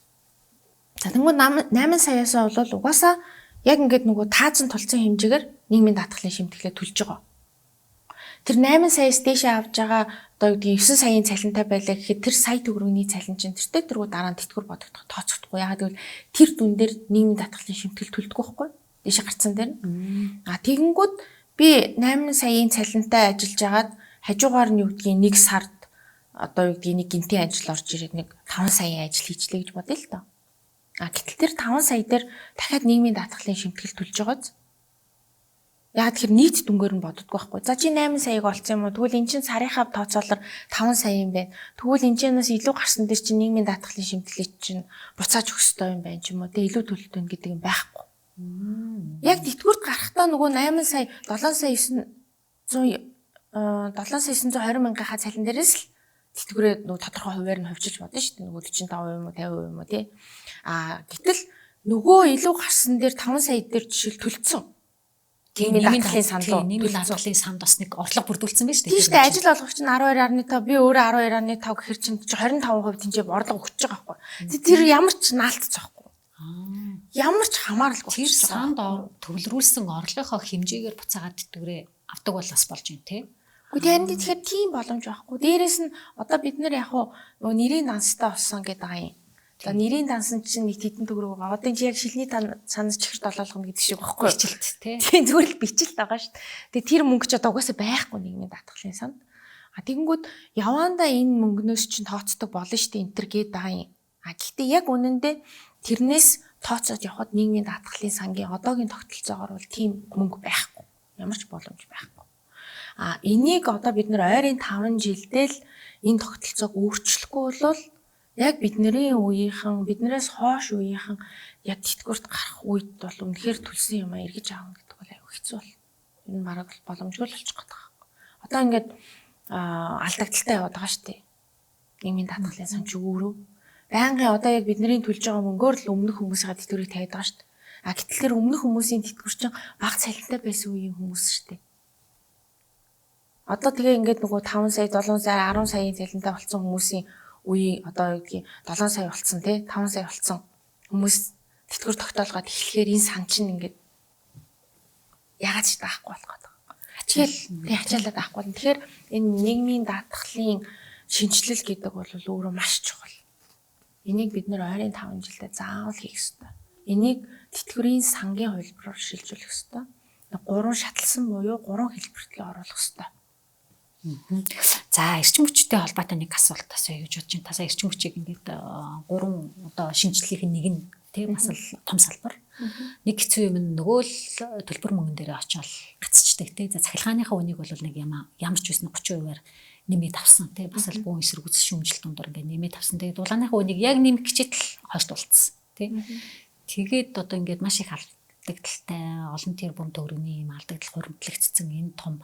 За тэгэнгүүт 8 саяас бол угаасаа яг ингээд нөгөө таазан тулцсан хэмжээгээр нийгмийн даатгалын шимтгэлээ төлж байгаа. Тэр 8 саяас дээшээ авж байгаа одоо юу гэдэг 9 саяын цалинтай байлаа гэхэд тэр сая төгрөгийн цалин чинь тэртээ тэргүй дараа нь тэтгэвэр бодогдох тооцохдохгүй. Яагаад гэвэл тэр дүн дээр нийгмийн даатгалын шимтгэл төлдөг байхгүй. Дээшээ гарцсан дээр. Тэгэнгүүт би 8 саяын цалинтай ажиллаж агаад хажуугаар нь юу гэдгийг нэг сард одоо юу гэдгийг нэг гинтийн ажил орж ирээд нэг 5 саяын ажил хийчлээ гэж бодъё л доо. Гэтэл тэр 5 сая дээр дахиад нийгмийн даатгалын шимтгэл төлж байгааз. Яг тэр нийт дүнгээр нь боддоггүй байхгүй. За чи 8 саяг олцсон юм уу? Тэгвэл эн чинь сарынхаа тооцоолоор 5 сая юм байна. Тэгвэл энэчнээс илүү гарсан дээр чинь нийгмийн даатгалын шимтгэлийг чинь буцааж өгөх ёстой юм байна ч юм уу. Тэ илүү төлөлт байна гэдэг юм байхгүй. Яг тэтгэврт гарахдаа нөгөө 8 сая 7 сая 920 мянгийнхаа цалин дээрээс л тэтгэврээ нөгөө тодорхой хуваар нь хувьчилж бодно шүү дээ. Нөгөө 45% юм уу 50% юм уу тий. Гэтэл нөгөө илүү гарсан дээр 5 сая дээр жишээл төлцсөн. нийгмийн даатгалын санд руу нийгмийн даатгалын санд бас нэг орлого бүрдүүлсэн байна шүү дээ. Тийм шүү дээ. Ажил олгогч нь 12.5 би өөрөө 12.5 гэхэр чинь 25% тэнцээ орлого өгч байгаа байхгүй. Тэр ямар ч наалтцах байхгүй. Ямар ч хамааралгүй. Тэр санд төвлөрүүлсэн орлогынхоо хэмжээгээр буцаагаад тэтгэврээ авдаг бол бас болж байна те. Гэхдээ харин тэгэхээр тийм боломж байхгүй. Дээрээс нь одоо бид нэр яг нөгөө нэрийн данстай болсон гэдэг байгаа юм. За нэрийн дансан чинь нэг тэдэн төгрөг байгаа. Одоо чи яг шилний санаас чихэр долоолгоно гэдэг шиг байхгүй. Бичлэлт тий. Тийм зүгээр л бичлэлт байгаа шүү дээ. Тэгээ тэр мөнгө ч одоо угаасаа байхгүй нийгмийн даатгалын санд. Тэгэнгүүт яваандаа энэ мөнгнөөс чинь тооцдог болно шүү дээ энтер гээд байгаа юм. Гэхдээ яг үнэндээ тэрнээс тооцоод явхад нийгмийн даатгалын сангийн одоогийн тогтолцоогоор бол тийм мөнгө байхгүй. Ямар ч боломж байхгүй. Энийг одоо бид нэр ойрын 5 жилдээ л энэ тогтолцоог өөрчлөхгүй бол яг бидний үеийнхэн биднээс хойш үеийнхэн яг тэтгэврт гарах үед бол үнэхээр төлсөн юм эргэж аавна гэдэг бол аюу хэцүү бол. Энэ бараг боломжгүй л болчих гээд байгаа. Одоо ингээд алдагдaltaй яваад байгаа шүү дээ. Нийгмийн даатгалын сан ч өөрөө байнгын одоо яг бидний төлж байгаа мөнгөөр л өмнөх хүмүүсийн тэтгэврийг тавьдаг байгаа шүү дээ. Гэтэл тэр өмнөх хүмүүсийн тэтгэвэр чинь бага цалинтай байсан үеийн хүмүүс шүү дээ. Одоо тэгээ ингээд нөгөө 5 сая, 7 сая, 10 саяын цалинтай болсон хүмүүсийн үеийн одоо юу гэдгийг 7 сая болсон тий 5 сая болсон хүмүүс тэтгэвэр тогтоолгоод эхлэхээр энэ сан чинь ингээд ягаад ч байхгүй болох гэдэг. Ачаалаад байхгүй. Тэгэхээр энэ нийгмийн даатгалын шинжилэл гэдэг бол өөрөө маш чухал. Энийг бид нэр ойрын 5 жилдээ заавал хийх ёстой. Энийг тэтгэврийн сангийн хувилбараар шилжүүлэх ёстой. 3 шатлсан буюу 3 хэлбэртлээ оруулах ёстой. За эрчим хүчтэй холбоотой нэг асуулт асууя гэж бодож байна. Тасаа эрчим хүчийг ингээд 3 одоо шинжилгээний нэг нь тийм бас л том салбар. Нэг хэцүү юм нөгөө л төлбөр мөнгөн дээр очиод гацчдаг тийм. За цахилгааныхаа үнийг бол нэг ямар ч байсан 30%-аар нэмээд авсан тийм. Бас л бүүн эсрэг үзэл шүүмжил дундор ингээд нэмээд авсан. Тэгээд дулааныхаа үнийг яг нэмэх гэчихэд л хойш тулцсан тийм. Тэгээд одоо ингээд маш их алдагдaltaй олон тэрбум төгрөгийн юм алдагдал хуримтлагдсан энэ том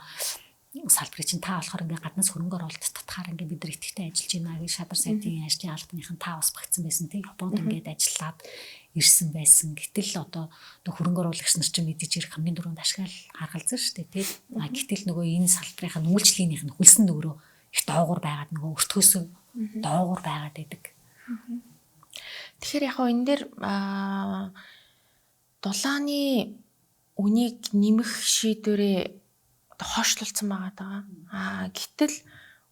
салбарыг чинь та болохоор ингээ гаднаас хөрөнгөөр олд татхаар ингээ бид нар итгэвтэй ажиллаж байна гэж шадар сайдын ажлын албаныхан та бас багцсан байсан тийм Японд ингээд ажиллаад ирсэн байсан. Гэтэл одоо хөрөнгө оруулагч нар чинь мэдээж ирэх хамгийн дөрөнд ашигла харгалзсан шүү дээ тийм. Гэтэл нөгөө энэ салбарынхаа нүүлжлийнх нь хөлсөн нөгөө их доогуур байгаад нөгөө өртгөөсөө доогуур байгаад байдаг. Тэгэхээр яг энэ дээр дулааны үнийг нэмэх шийдвэрээ хойшлуулсан байгаа. Гэтэл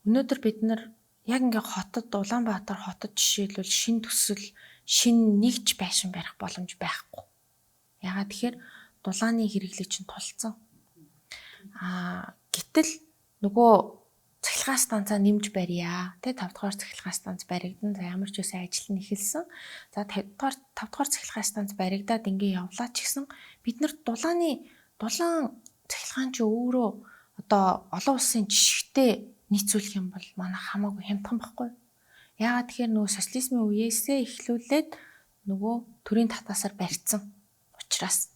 өнөөдөр бид нар яг ингээ хотод Улаанбаатар хотод жишээлбэл шин төсөл шин нэгж байшин барих боломж байхгүй. Ягаад тэгэхээр дулааны хэрэглээ чинь тулцсан. Гэтэл нөгөө цахилгаан станцаа нэмж барья. Тэ 5 дугаар цахилгаан станц баригдан ямар ч үсэн ажил нь эхэлсэн. За 5 дугаар цахилгаан станц баригдаад ингээ явлаа ч гэсэн бид нар дулаан цахилгаан чи өөрөө одоо олон улсын жишгтэй нийцүүлэх юм бол манай хамаагүй хямдхан байхгүй. Яагаад тэгэхээр нөгөө социализмын үеэсээ эхлүүлээд нөгөө төрийн татвасаар барьцсан учраас.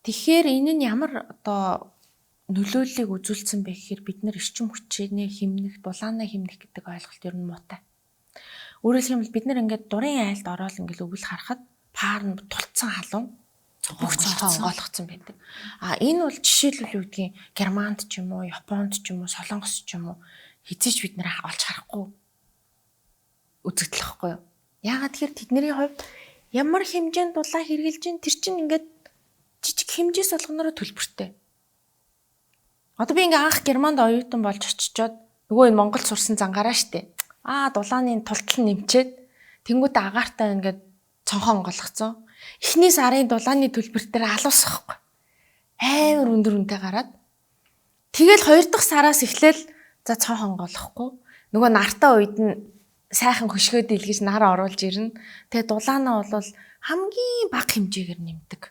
Тэгэхээр энэ нь ямар одоо нөлөөллийг үзүүлсэн бэ гэхээр бид нар эрчим хүчнээ хэмнэх, дулаанаа хэмнэх гэдэг ойлголт ер нь муутай. Өөрөөр хэлбэл бид нар ингээд дурын айлд ороод ингээд өвөл харахад паар нь тулцсан халуун бүх цонхоо онгойлгоцсон байдаг. Энэ бол жишээлбэл юу гэдгийг Германд ч юм уу, Японд ч юм уу, Солонгос ч юм уу хэзээ ч бид нэр олж харахгүй үзэгдэл واخгүй юу. Яагаад тэгэхээр тэдний хувьд ямар хэмжээнд дулаан хэрглэж чинь тэр чинь ингээд жижиг хэмжээс болгоноор төлбөртэй. Одоо би ингээ анх Германд оюутан болж очичоод нөгөө энэ Монголд сурсан зангаараа штэ. Дулааны тултал нэмчээд тэнгуүтэ агаартай ингээд цонхоо онгойлгоцсон. Эхний сарын дулааны төлбөр дээр алуусахгүй. Амар өндөр үнэтэй гараад. Тэгэл 2 дахь сараас эхлээл за цонх онгойлгохгүй. Нөгөө нартаа үед нь сайхан хөшгөөд илгэж нар оруулж ирнэ. Тэгээ дулаанаа бол хамгийн бага хэмжээгээр нэмдэг.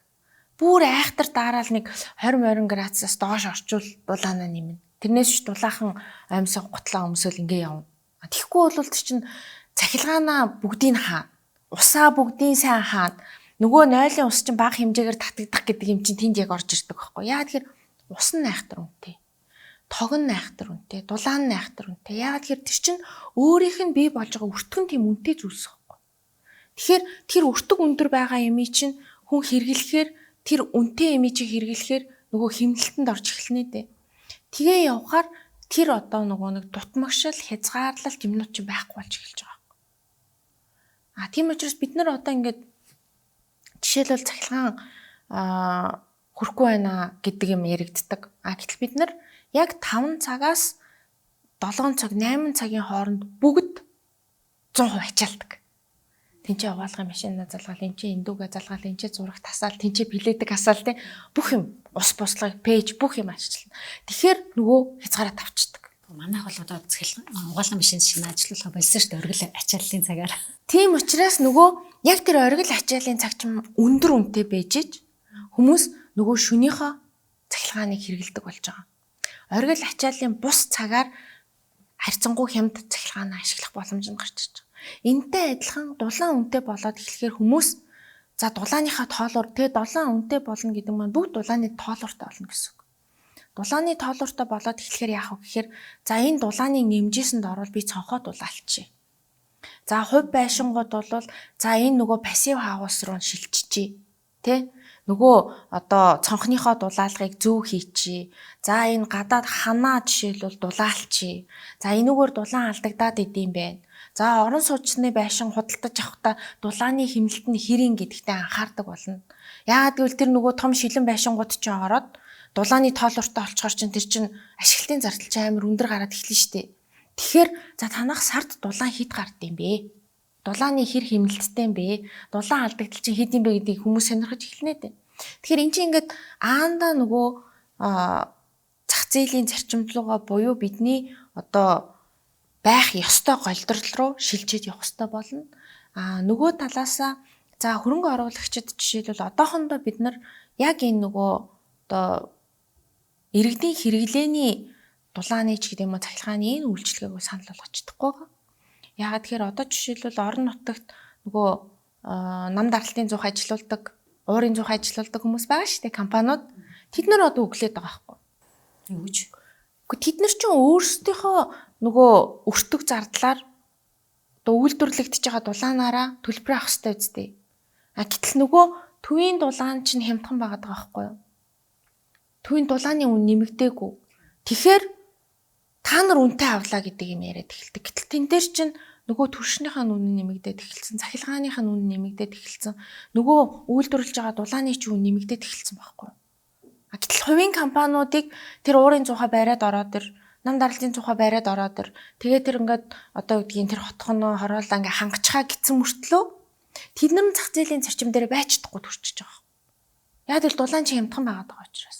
Бүр айхтар дараал нэг 20 градусаас доош орчвол дулаанаа нэмнэ. Тэрнээс ч дулаахан амьсаа гутлаа өмсөөл ингээ явна. Тэгэхгүй бол тэр чин цахилгаанаа бүгдийг хаана. Усаа бүгдийг сайн хаана. Нөгөө нойлын ус чинь бага хэмжээгээр татагдах гэдэг юм чинь тэнд яг орж ирдэг байхгүй. Яа тэгэхээр ус нь айхтар үнэтэй. Тог нь айхтар үнэтэй. Дулаан нь айхтар үнэтэй. Яа тэгэхээр тэр чинь өөрийнх нь бий болж байгаа өртгөн тийм үнэтэй зүйлс байхгүй. Тэгэхээр тэр өртөг өндөр байгаа юмыг чинь хүн хэрэглэхээр тэр үнэтэй имижийг хэрэглэхээр нөгөө хэмнэлтэнд орж эхэлнэ дээ. Тэгээ явхаар тэр одоо нөгөө нэг дутмагшил, хязгаарлалт юмнууд чинь байхгүй болж эхэлж байгаа. Тийм учраас бид нар одоо ингээд жишээлбэл цахилгаан хүрхгүй байна гэдэг юм яригддаг. Гэтэл бид нар яг 5 цагаас 7 цаг, 8 цагийн хооронд бүгд 100% ачаалдаг. Тинчээ угаалгын машинаа залгаал, тинчээ эндүүгээ залгаал, тинчээ зураг тасаал, тинчээ билетик асаал тийм бүх юм ус буслаг, пэйж бүх юм ажиллана. Тэгэхээр нөгөө хязгаараа тавчдаг. Манайх бол одоо угаалгын машин шиг ажиллах болсон шүү дээ оргил ачааллын цагаар. Тийм учраас нөгөө яг тэр оргил ачааллын цаг чинь өндөр үнэтэй байж хүмүүс нөгөө шөнийхөө цахилгааныг хэрэгэлдэг болж байгаа. Оргил ачааллын бус цагаар харьцангуй хямд цахилгаанаа ашиглах боломж нь гарч ирж байгаа. Энтэй адилхан дулаан үнэтэй болоод эхлэхээр хүмүүс за дулааныхаа тоолоор тэгээ дулаан үнэтэй болно гэдэг маань бүгд дулааны тоолоортой болно гэсэн үг. Дулааны тоолоортой болоод эхлэхээр яах вэ гэхээр за энэ дулааны нэмжээсэнд орвол би цонхоо дулаалчихъя. За хувь байшингууд бол за энэ нөгөө пассив хаус руу шилжчихье. Тэ? Нөгөө одоо цонхныхоо дулаалгыг зөв хийчихье. За энэ гадаад ханаа жишээлбэл дулаалчихье. За энүүгээр дулаан алдагдаад идэм байх. За орон сууцны байшин худалдаж авахдаа дулааны хэмнэлт нь хэрийн гэдэгтээ анхаардаг болно. Яагаад гэвэл тэр нөгөө том шилэн байшингууд чинь ороод дулааны тоолортой олцохоор чинь тэр чинь ашиглалтын зардал чинь амар өндөр гараад эхэлнэ шүү дээ. Тэгэхээр за танах сард дулаан хэд гардыг бэ? Дулааны хэр хэмнэлттэй юм бэ? Дулаан алдагдал чинь хэд юм бэ гэдгийг хүмүүс сонирхож эхэлнэ дээ. Тэгэхээр эн чинь ингээд аанда нөгөө зах зээлийн зарчимдлууга буюу бидний одоо байх ёстой голдрол руу шилжиж явах ёстой болно. Нөгөө талаасаа за хөрөнгө оруулагчид жишээлбэл одоохондоо бид нар яг энэ нөгөө одоо иргэдийн хэрэглээний дулааны ч гэдэг юм уу цахилгааны энэ үйлчлэгийг санал болгож чадахгүй байгаа. Яагаад тэгэхээр одоо жишээлбэл орон нутагт нөгөө нам даралтын зуух ажилуулдаг, уурын зуух ажилуулдаг хүмүүс байгаа шүү дээ компаниуд. Тэд нар одоо өглөөд байгаа байхгүй. Юуж? Тэд нар ч өөрсдийнхөө нөгөө өртөг зардлаар одоо үйлдвэрлэгдэж байгаа дулаанаараа төлбөр авах хэрэгтэй үстэй. Гэтэл нөгөө төвийн дулаан чинь хямдхан байгаад байгаа байхгүй юу? Төвийн дулааны үн нэмэгдээгүй. Тэгэхээр та нар үнэтэй авлаа гэдэг юм яриад эхэлдэг. Гэтэл тэн дээр чинь нөгөө түвшнийхаа үнэ нэмэгдээд эхэлсэн, цахилгааныхаа үнэ нэмэгдээд эхэлсэн, нөгөө үйлдвэрлэж байгаа дулааны ч үн нэмэгдээд эхэлсэн байхгүй юу? Гэтэл хувийн компаниудыг тэр уурын зуухаа бариад ороод тэр нам даралтын зуухаа бариад ороод тэр тэгээд тэр ингээд одоо гэдгийг тэр хотхоно хороолаа ингээ хангачхаа гисэн мөртлөө тэд нар зах зээлийн зарчим дээр байцдаггүй төрчихөж байгаа. Яг л дулаан чинь хямдхан байгаад байгаа учраас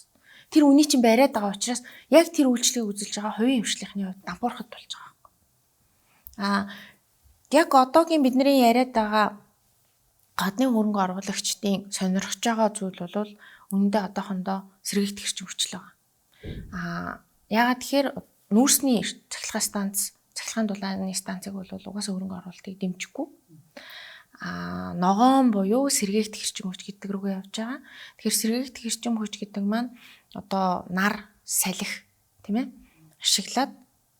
тэр үний чинь бариад байгаа учраас яг тэр үйлчлэгийг үзүүлж байгаа хувийн хвшлийнхний хувьд дампуурхад болж байгаа. Яг одоогийн бидний яриад байгаа гадны хөрөнгө оруулагчдын сонирхож байгаа зүйл бол үүндээ одоохондоо сэргийгдэх эрчим хүчил байгаа. Яагаад тэгэхээр нүүрсний цахилгаан станц, цахилгаан дулааны станцыг бол угаасаа хөрөнгө оруулалтыг дэмжихгүй. Ногоон буюу сэргийгдэх эрчим хүч гэдэг рүүгээ явж байгаа. Тэгэхээр сэргийгдэх эрчим хүч гэдэг маань одоо нар, салхи тийм ээ ашиглаад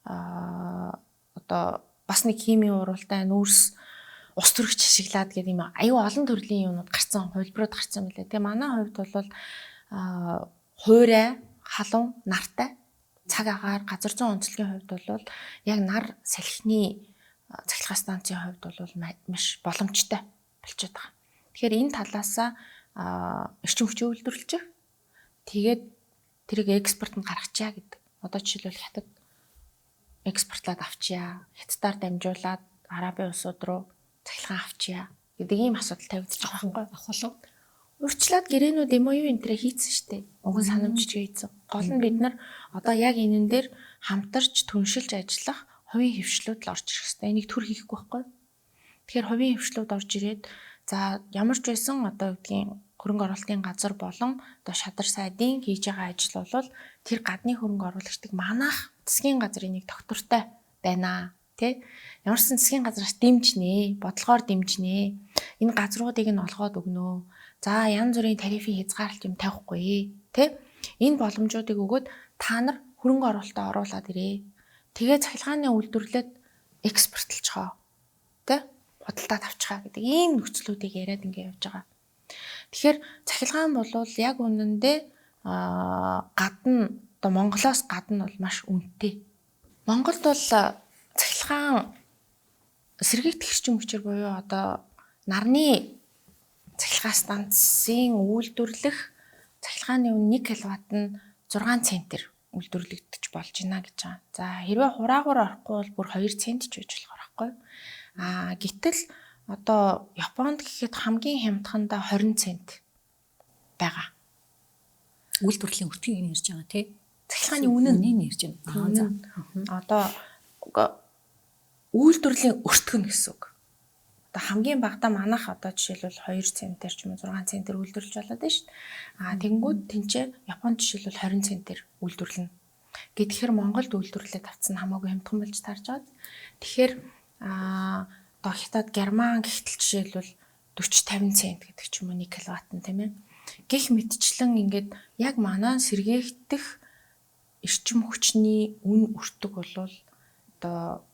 одоо бас нэг химийн уралдаан, нүүрс, ус төрөгч ашиглаад гэдэг юм аюу олон төрлийн юмнууд гарцсан, хувилбарууд гарцсан мөлий. Тэгээ манай хувьд бол хуурай, халуун, нартай цаг агаар газар зүйн онцлогийн хувьд бол яг нар салхины цахилгаан станцын хувьд бол маш боломжтой болчиход байгаа. Тэгэхээр энэ талаасаа эрчим хүчийг үйлдвэрлэж тэгээд тэрийг экспортод гаргачаа гэдэг. Одоо жишээлбэл хятад экспортлоод авчия, хятадаар дамжуулаад Арабын улсууд руу цахилгаан авчия гэдэг ийм асуудал тавигдаж байгаа байхгүй болов. Урьдчилаад гэрээнүүд MOU энтрэ хийцэн штэ. Уган санамжч хийцэн. Гол нь бид нар одоо яг энэн дээр хамтарч түншилж ажиллах хувийн хвшлүүд л орж ирэх хэрэгтэй. Энийг төр хийхгүй байхгүй. Тэгэхээр хувийн хвшлүүд орж ирээд за ямар ч байсан одоо гэдгийг хөрөнгө оруулалтын газар болон одоо шадар сайдын хийж байгаа ажил бол тэр гадны хөрөнгө оруулагчдыг манах засгийн газрын нэг доктортой байна. Тэ? Ямарсан засгийн газраас дэмжнэ, бодлогоор дэмжнэ. Энэ газруудыг нь олгоод өгнө. За янз бүрийн тарифын хязгаарлалт юм тавихгүй тий. Энэ боломжуудыг өгөөд та нар хөрөнгө оруулалтаа оруулаад ирээ. Тэгээ цахилгааны үйлдвэрлэлд экспортлж байгаа. Тий? Худалдаад авчихаа гэдэг ийм нөхцлүүдийг яриад ингэ явж байгаа. Тэгэхээр цахилгаан бол яг үнэндээ гадна одоо Монголоос гадна бол маш үнэтэй. Монголд бол цахилгаан сэргийгдэх эрчим хүчээр буюу одоо нарны цахилгаан станцын үйлдвэрлэх цахилгааны үн 1 кВт нь 6 центээр үйлдвэрлэгдэж болж байна гэж байгаа. За хэрвээ хураагуур орохгүй бол бүр 2 цент ч байж болох байхгүй. Гэтэл одоо Японд гэхэд хамгийн хямдхандаа 20 цент байгаа. Үйлдвэрлэлийн өртгийг нэрж байгаа тий. Цахилгааны үнэ нь нэрж байна. Одоо үйлдвэрлэлийн өртгөн гэсэн үг. Одоо хамгийн багадаа манайх одоо жишээлбэл 2 центээр ч юм уу 6 центээр үйлдвэрлэж болоод байна шүү дээ. Тэнгүүд тэнцээ Японд жишээлбэл 20 центээр үйлдвэрлэнэ. Тэгэхээр Монголд үйлдвэрлээд авсан хамаагүй хямдхан болж тарж байгаа. Тэгэхээр одоо Хятад, Герман гэхтэл жишээлбэл 40-50 цент гэдэг ч юм уу 1 кВт нь тийм ээ. Гэх мэтчлэн ингээд яг манай сэргээгдэх эрчим хүчний үн өртөг бол одоо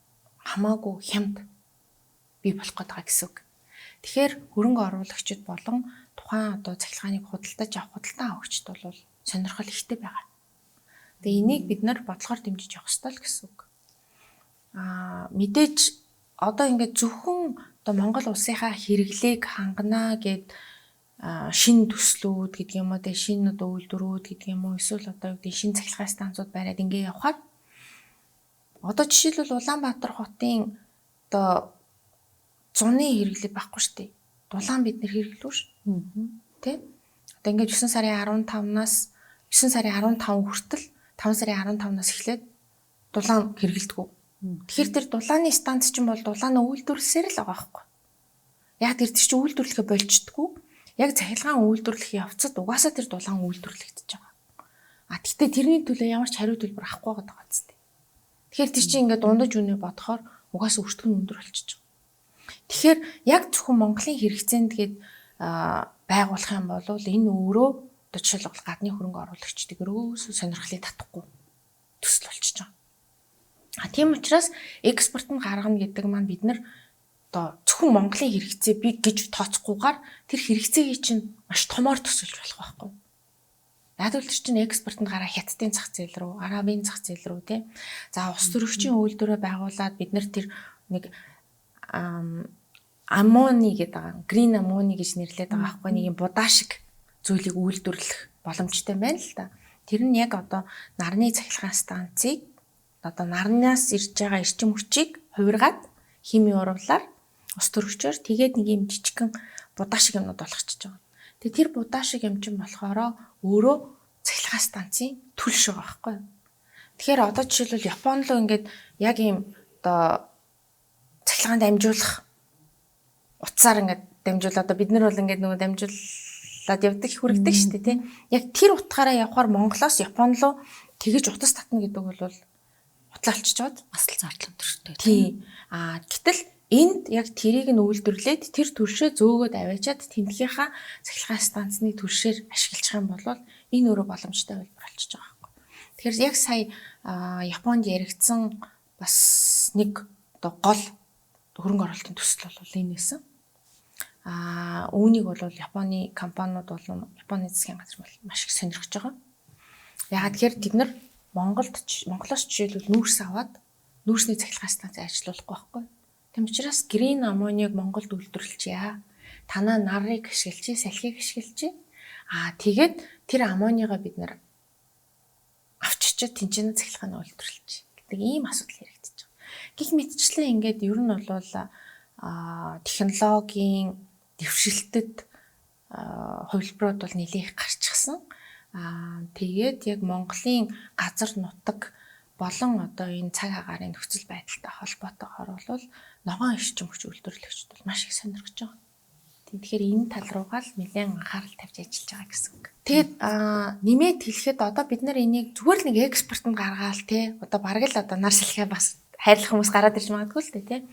хамаагүй хямд бий болох гэдэг гэсэн үг. Тэгэхээр хөрөнгө оруулагчид болон тухайн одоо цахилгааныг худалдаж авах худалдан авагчид бол сонирхол ихтэй байгаа. Тэгээ энийг бид нар бодлогоор дэмжиж явах ёстой л гэсэн үг. Мэдээж одоо ингээд зөвхөн одоо Монгол улсынхаа хэрэглээг хангана гэд шинэ төслүүд гэдэг юм уу те шинэ одоо үйлдвэрүүд гэдэг юм уу эсвэл одоо юу гэдэг шинэ цахилгаан станцууд бариад ингээ явхаар одоо жишээлбэл Улаанбаатар хотын одоо зуны хэрэглээ байхгүй шүү дээ. Дулаан бид нэр хэрэглэв шүү. Тэ? Одоо ингээд 9 сарын 15-наас 9 сарын 15 хүртэл 5 сарын 15-наас эхлээд дулаан хэрэглэдэг. Тэгэхээр тэр дулааны станц чинь бол дулаанаа үйлдвэрлэсээр л байгаа байхгүй. Яг тэр чинь үйлдвэрлэхэ болждггүй. Яг цахилгаан үйлдвэрлэх явцад угаасаа тэр дулаан үйлдвэрлэгдэж байгаа. Гэхдээ тэрний төлөө ямар ч хариу төлбөр авахгүй байгаа биз дээ. Тэгэхээр тэр чинь ингээд дундаж үнэ бодохоор угаасаа өртгөн өндөр болчихж байгаа. Тэгэхээр яг зөвхөн Монголын хэрэгцээнд гээд байгуулах юм бол энэ өөрөө одоо жишээлбэл гадны хөрөнгө оруулагчдыг өрөөсөө сонирхлыг татахгүй төсөл болчихж байгаа. Тийм учраас экспорт нь гаргана гэдэг маань бид нар одоо зөвхөн Монголын хэрэгцээ би гэж тооцохгүйгээр тэр хэрэгцээгийг чинь маш томоор төсөлж болох байхгүй. Яг л тэр чинь экспортод гараа Хятадын зах зээл рүү, Арабын зах зээл рүү тий. За ус төрөгчийн үйлдвэрээ байгуулад бид нар тэр нэг аммони гэдэг байгаа. Green ammonia гэж нэрлэдэг байгаа байхгүй нэг юм будаа шиг зүйлийг үйлдвэрлэх боломжтой байна л да. Тэр нь яг одоо нарны цахилгаан станцыг одоо нарнаас ирж байгаа эрчим хүчийг хувиргаад хими уруулаар ус төрөгчөөр тэгээд нэг юм жижигхэн будаа шиг юмнууд болгочихж байгаа. Тэгээд тэр будаа шиг юм чинь болохоор өөрөө цахилгаан станцын төлш байгаа байхгүй юу. Тэгэхээр одоо жишээлбэл Японд л ингээд яг ийм одоо цахилгаан дамжуулах утсаар ингээд дамжуулаад одоо бид нар бол ингээд нөгөө дамжуулаад явдаг их хүрэгдэг шүү дээ тийм. Яг тэр утгаараа явхаар Монголоос Япон руу тэгэж утас татна гэдэг бол утлаалчиж чад асал зардал өндөртэй тийм. Гэтэл энд яг тэрийг нь үйлдвэрлээд тэр төлшөө зөөгөөд аваачаад тентгийнхаа цахилгаан станцны төлшөөр ашиглах юм бол энэ өөрөө боломжтой хэлбэр болчихж байгаа байхгүй. Тэгэхээр яг сая Японд яригдсан бас нэг одоо гол хөрөнгө оруулалтын төсөл бол энэ байсан. Үүнийг бол Японы компаниуд болон Японы засгийн газар бол маш их сонирхож байгаа. Яагаад тэгэхээр тэд нар Монголоос жишээлбэл нүүрс аваад нүүрсний цахилгаан станц ажиллуулахгүй байхгүй. Тэм учраас green ammonia-г Монголд үйлдвэрлэчихье. Танаа нарыг ашиглаж, салхийг ашиглаж. Тэгээд тэр аммониагаа бид нар авчичаад тэнцэнэ цахилгаан үйлдвэрлэж гэдэг ийм асуудал яригдчих жбайгаа. Гэх мэтчлэн ингээд ер нь бол технологийн дэвшилтэд хувилбарууд бол нэлээх гарчихсан. Тэгээд яг Монголын газар нутаг болон одоо энэ цаг агаарын нөхцөл байдалтай холбоотойгоор бол ногоон эрчим хүч үйлдвэрлэгчид бол маш их сонирхож байгаа. Тэгэхээр энэ тал руугаа л нэлээд анхаарал тавьж ажиллаж байгаа гэсэн үг. Тэгээд нэмээд хэлэхэд одоо бид нар энийг зүгээр л нэг экспортод гаргаал те одоо бараг л одоо нар салхиа бас хайрлах хүмүүс гараад ирж магадгүй л те.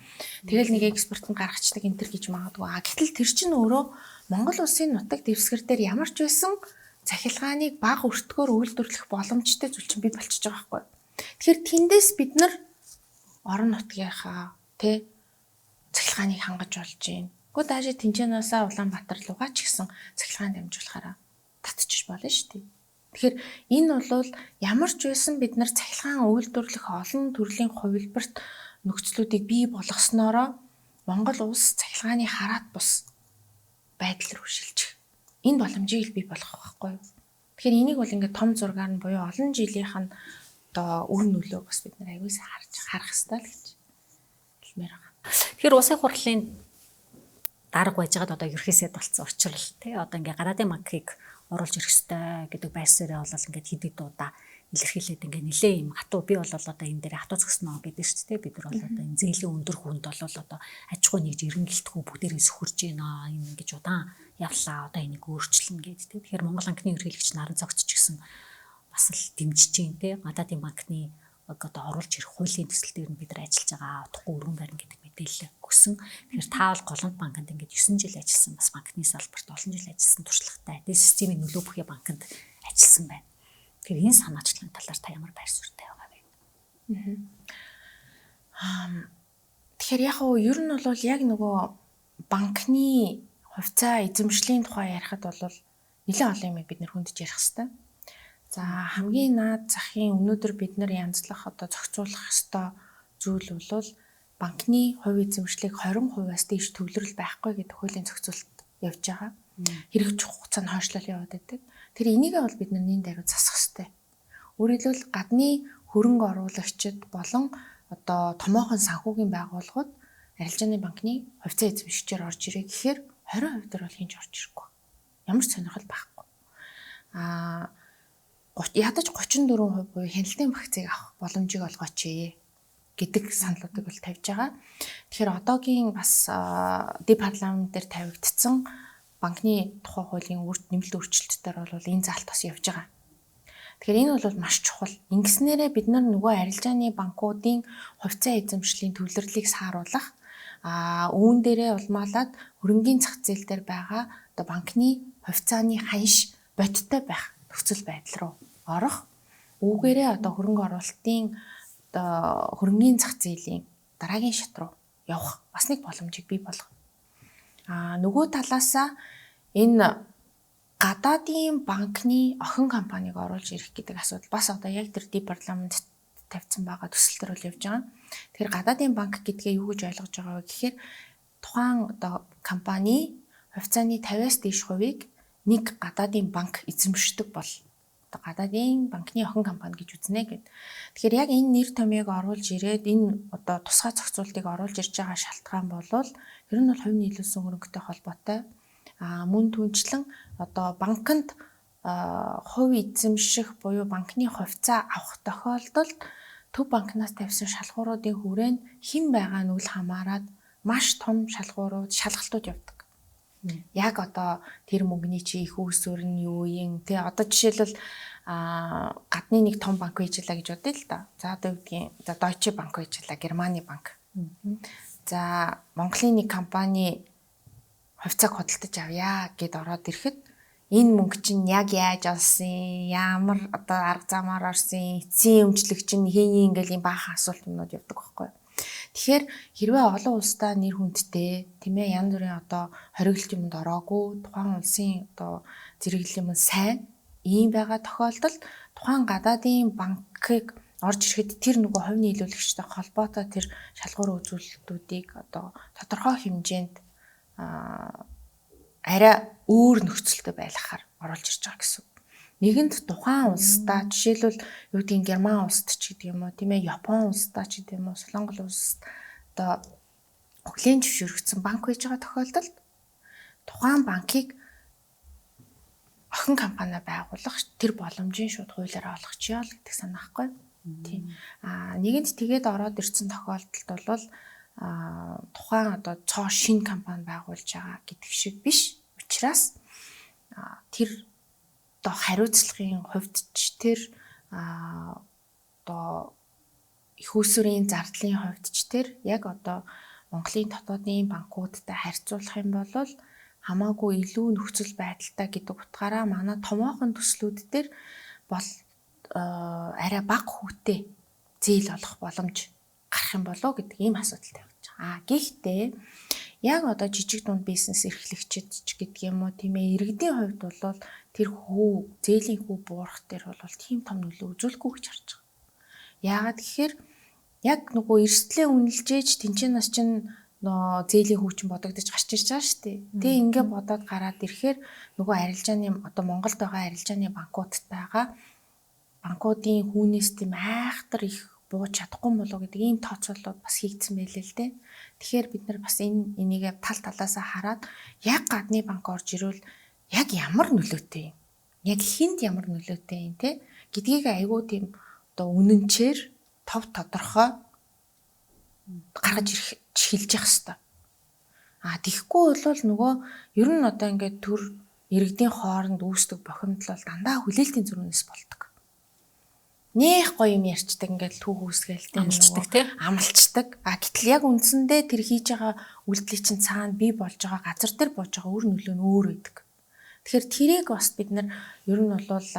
Тэгэл нэг экспортод гаргацдаг энэ төр гэж магадгүй. Гэтэл тэр чинь өөрөө Монгол улсын нутаг дэвсгэр дээр ямар ч байсан цахилгааныг бага өртгөөр үйлдвэрлэх боломжтой зүйл чинь бий болчихж байгаа байхгүй. Тэгэхээр тэндээс бид нар орон нутгийнхаа цахилгааныг хангаж болж байна. Гэхдээ даже Тэнцэнээсээ Улаанбаатар руугаа ч гэсэн цахилгаан дамжуулахаараа татчих болно шүү дээ. Тэгэхээр энэ бол ямар ч байсан бид нар цахилгаан үйлдвэрлэх олон төрлийн хувилбарт нөхцлүүдийг бий болгосноороо Монгол улс цахилгааны хараат бус байдал руу шилжих. Энэ боломжийг бий болгох байхгүй юу? Тэгэхээр энийг бол ингээд том зургаар нь буюу олон жилийнх нь одоо үр нөлөө бас бид нар аягүй харах хэрэгтэй л гэж хэлмээр байгаа. Тэгэхээр улсын хурлын дарга байжгаад одоо ерхийсэд болцсон учраас тий одоо ингээ гадаадын банкыг оруулж ирэх ёстой гэдэг байсаараа бол ингээд хэд хэд удаа илэрхийлээд ингээ нилээ юм хатуу би бол одоо энэ дээр хатуу згсноо гэдэг шүү дээ бид нар бол одоо энэ зээлийн өндөр хүнд бол одоо аж ахуй нэгж эренгэлтгүй бүгдээрээ сөхөрж гинэ энэ ингэж удаан явлаа одоо энийг өөрчлөн гэдэг тий тэгэхээр Монгол банкны ерөнхийлөгч наран цогцч гэсэн бас л дэмжиж чинь тий гадаадын банкны одоо оруулж ирэх хуулийн төсөл дээр нь бид нар ажиллаж байгаа утгагүй өргөн барин гэдэг мэдээлэл өгсөн. Тэгэхээр та бол Голланд банкнд ингээд 9 жил ажилласан бас банкны салбарт олон жил ажилласан туршлагатай. Тэгээд системийн нөлөө бүхий банкнд ажилласан байна. Тэгэхээр энэ санаачлагын талаар та ямар байр суурьтай байгаа вэ? Тэгэхээр яг нь ер нь бол яг нөгөө банкны хувьцаа эзэмшлийн тухай ярихад бол нэлээд олон юм бид нэр хүндэж ярих хэрэгтэй. За хамгийн наад захын өнөөдөр бид нар янзлах одоо зохицуулах ёстой зүйл бол банкны хувь эзэмшлийг 20%-аас дээш төвлөрөл байхгүй гэдэг хуулийн зохицуулалт явж байгаа. Хэрэгж хугацаанд хойшлол яваад байдаг. Тэр энийгээ бол бид нар нийт даруй засах ёстой. Өөрөөр хэлбэл гадны хөрөнгө оруулагчид болон одоо томоохон санхүүгийн байгууллагууд арилжааны банкны хувьцаа эзэмшигчээр орж ирээ гэхээр 20% дээр бол хинж орж ирэхгүй. Ямар ч сонирхол байхгүй. Ядаж 34% буюу хяналтын вакцыг авах боломжийг олгооч гэдэг саналуудыг бол тавьж байгаа. Тэгэхээр одоогийн бас департамент дээр тавигдсан банкны тухай хуулийн нэмэлт өөрчлөлтөөр бол энэ заалт бас явж байгаа. Тэгэхээр энэ бол маш чухал. Ингэснээрээ бид нар нөгөө арилжааны банкуудын хувьцаа эзэмшлийн төвлөрлийг сааруулах үүн дээрээ улмаалаад хөрөнгийн зах зээл дээр байгаа одоо банкны хувьцааны ханш бодиттой байх нөхцөл байдал руу орох. Үүгээрээ одоо хөрөнгө оруулалтын одоо хөрөнгийн зах зээлийн дараагийн шат руу явах бас нэг боломжийг бий болгох. Нөгөө талаасаа энэ гадаадын банкны охин компанийг оруулж ирэх гэдэг асуудал бас одоо яг тэр департамент тавьсан байгаа төсөл төр бол явж байгаа. Тэгэхээр гадаадын банк гэдгээ юу гэж ойлгож байгаа вэ гэхээр тухайн одоо компани хувьцааны 50-аас дээш хувийг нэг гадаадын банк эзэмшдэг бол одоо гадаадын банкны охин компани гэж үзнэ гэд. Тэгэхээр яг энэ нэр томьёог оруулж ирээд энэ одоо тусгай зохицуултыг оруулж ирж байгаа шалтгаан бол ер нь бол хувь нийлүүлсэн хөрөнгөтэй холбоотой. Мөн түнчлэн одоо банкнд хувь эзэмших буюу банкны хувьцаа авах тохиолдолд төв банкнаас тавьсан шалгууруудын хүрээнд хэн байгаа нь үл хамааран маш том шалгалтууд явдаг. Яг одоо тэр мөнгөний чи их үүсвэр нь юу юм те одоо жишээлбэл гадны нэг том банк байжлаа гэж бодъё л да. За одоо юу гэдгийг за Deutsche Bank байжлаа, Германы банк. За Монголын нэг компани хувьцааг худалдаж авъя гэд ороод ирэхэд энэ мөнгө чинь яг яаж олсон, ямар одоо арга замаар орсон, эцсийн өмчлөг чинь хийн ингээл юм баахан асуултнууд явдаг байхгүй. Тэгэхээр хэрвээ олон улстай нэр хүндтэй тийм ээ янз бүрийн одоо хориглолт юмд ороогүй тухайн улсын одоо зэрэглэл юм сайн ийм байгаа тохиолдолд тухайн гадаадын банкыг орж ирэхэд тэр нөгөө хувь нийлүүлэгчтэй холбоотой тэр шалгуур үзүүлэлтүүдийг одоо тодорхой хэмжээнд арай өөр нөхцөлтэй байлгахаар оруулж ирж байгаа гэсэн. Нэгэнд тухайн улсдаа жишээлбэл юу гэдгийг Герман улсад ч гэдэг юм уу тийм ээ Япон улсдаа ч гэдэг юм уу Солонгос улсад одоо хүлээн зөвшөөрөгдсөн банк байж байгаа тохиолдолд тухайн банкыг охин компани байгуулах тэр боломжийн шууд хуулиараа олгочихё л гэдэг санаахгүй. Тийм. Нэгэнд тэгээд ороод ирсэн тохиолдолд бол тухайн одоо цоо шинэ компани байгуулж байгаа гэдэг шиг биш. Учираас тэр одоо хариуцлагын хувьд ч тэр одоо их усүрийн зардлын хувьд ч тэр яг одоо Монголын дотоодын банкудтай харьцуулах юм бол хамаагүй илүү нөхцөл байдалтай гэдэг утгаараа манай томоохон төслүүд дээр бол арай бага хүүтэй зээл олох боломж гарах юм болоо гэдэг ийм асуудал тавьж байгаа. Гэхдээ яг одоо жижиг дунд бизнес эрхлэгчид ч гэдэг юм уу тийм ээ иргэдийн хувьд бол тэр зээлийн хүү буурах дээр бол тийм том нөлөө үзүүлэхгүй гэж харж байгаа. Яагаад гэхээр яг нөгөө эрсдлээ үнэлжээж тэнцэнээс чинь зээлийн хүү чинь бодогдож гарч ирж байгаа шүү дээ. Тэгээ ингээ бодоод гараад ирэхээр нөгөө арилжааны одоо Монголд байгаа арилжааны банкудтайгаа банкуудын хүүнээс тийм айхтар их бууж чадахгүй болов гэдэг ийм тооцоололууд бас хийгдсэн байлээ л дээ. Тэгэхээр бид нар бас энийг тал талаасаа хараад яг гадны банк орж ирвэл яг ямар нөлөөтэй юм? Яг хинд ямар нөлөөтэй юм те гэдгийг айгүй тийм одоо үнэнчээр тов тодорхой гаргаж ирэх хэлж явах хэрэгтэй. Тэгэхгүй бол нөгөө ер нь одоо ингээд төр иргэдийн хооронд үүсдэг бохимдол бол дандаа хүлээлтийн зүрхнээс болдог. Нэх гоё юм ярьцдаг ингээд түүх үүсгээлтэй амлцдаг тий амлцдаг. Гэтэл яг үндсэндээ тэр хийж байгаа үйлдэл чинь цаана бий болж байгаа газар дээр бууж байгаа үр нөлөө нь өөр байдаг. Тэгэхээр тэрийг бас бид нар ер нь бол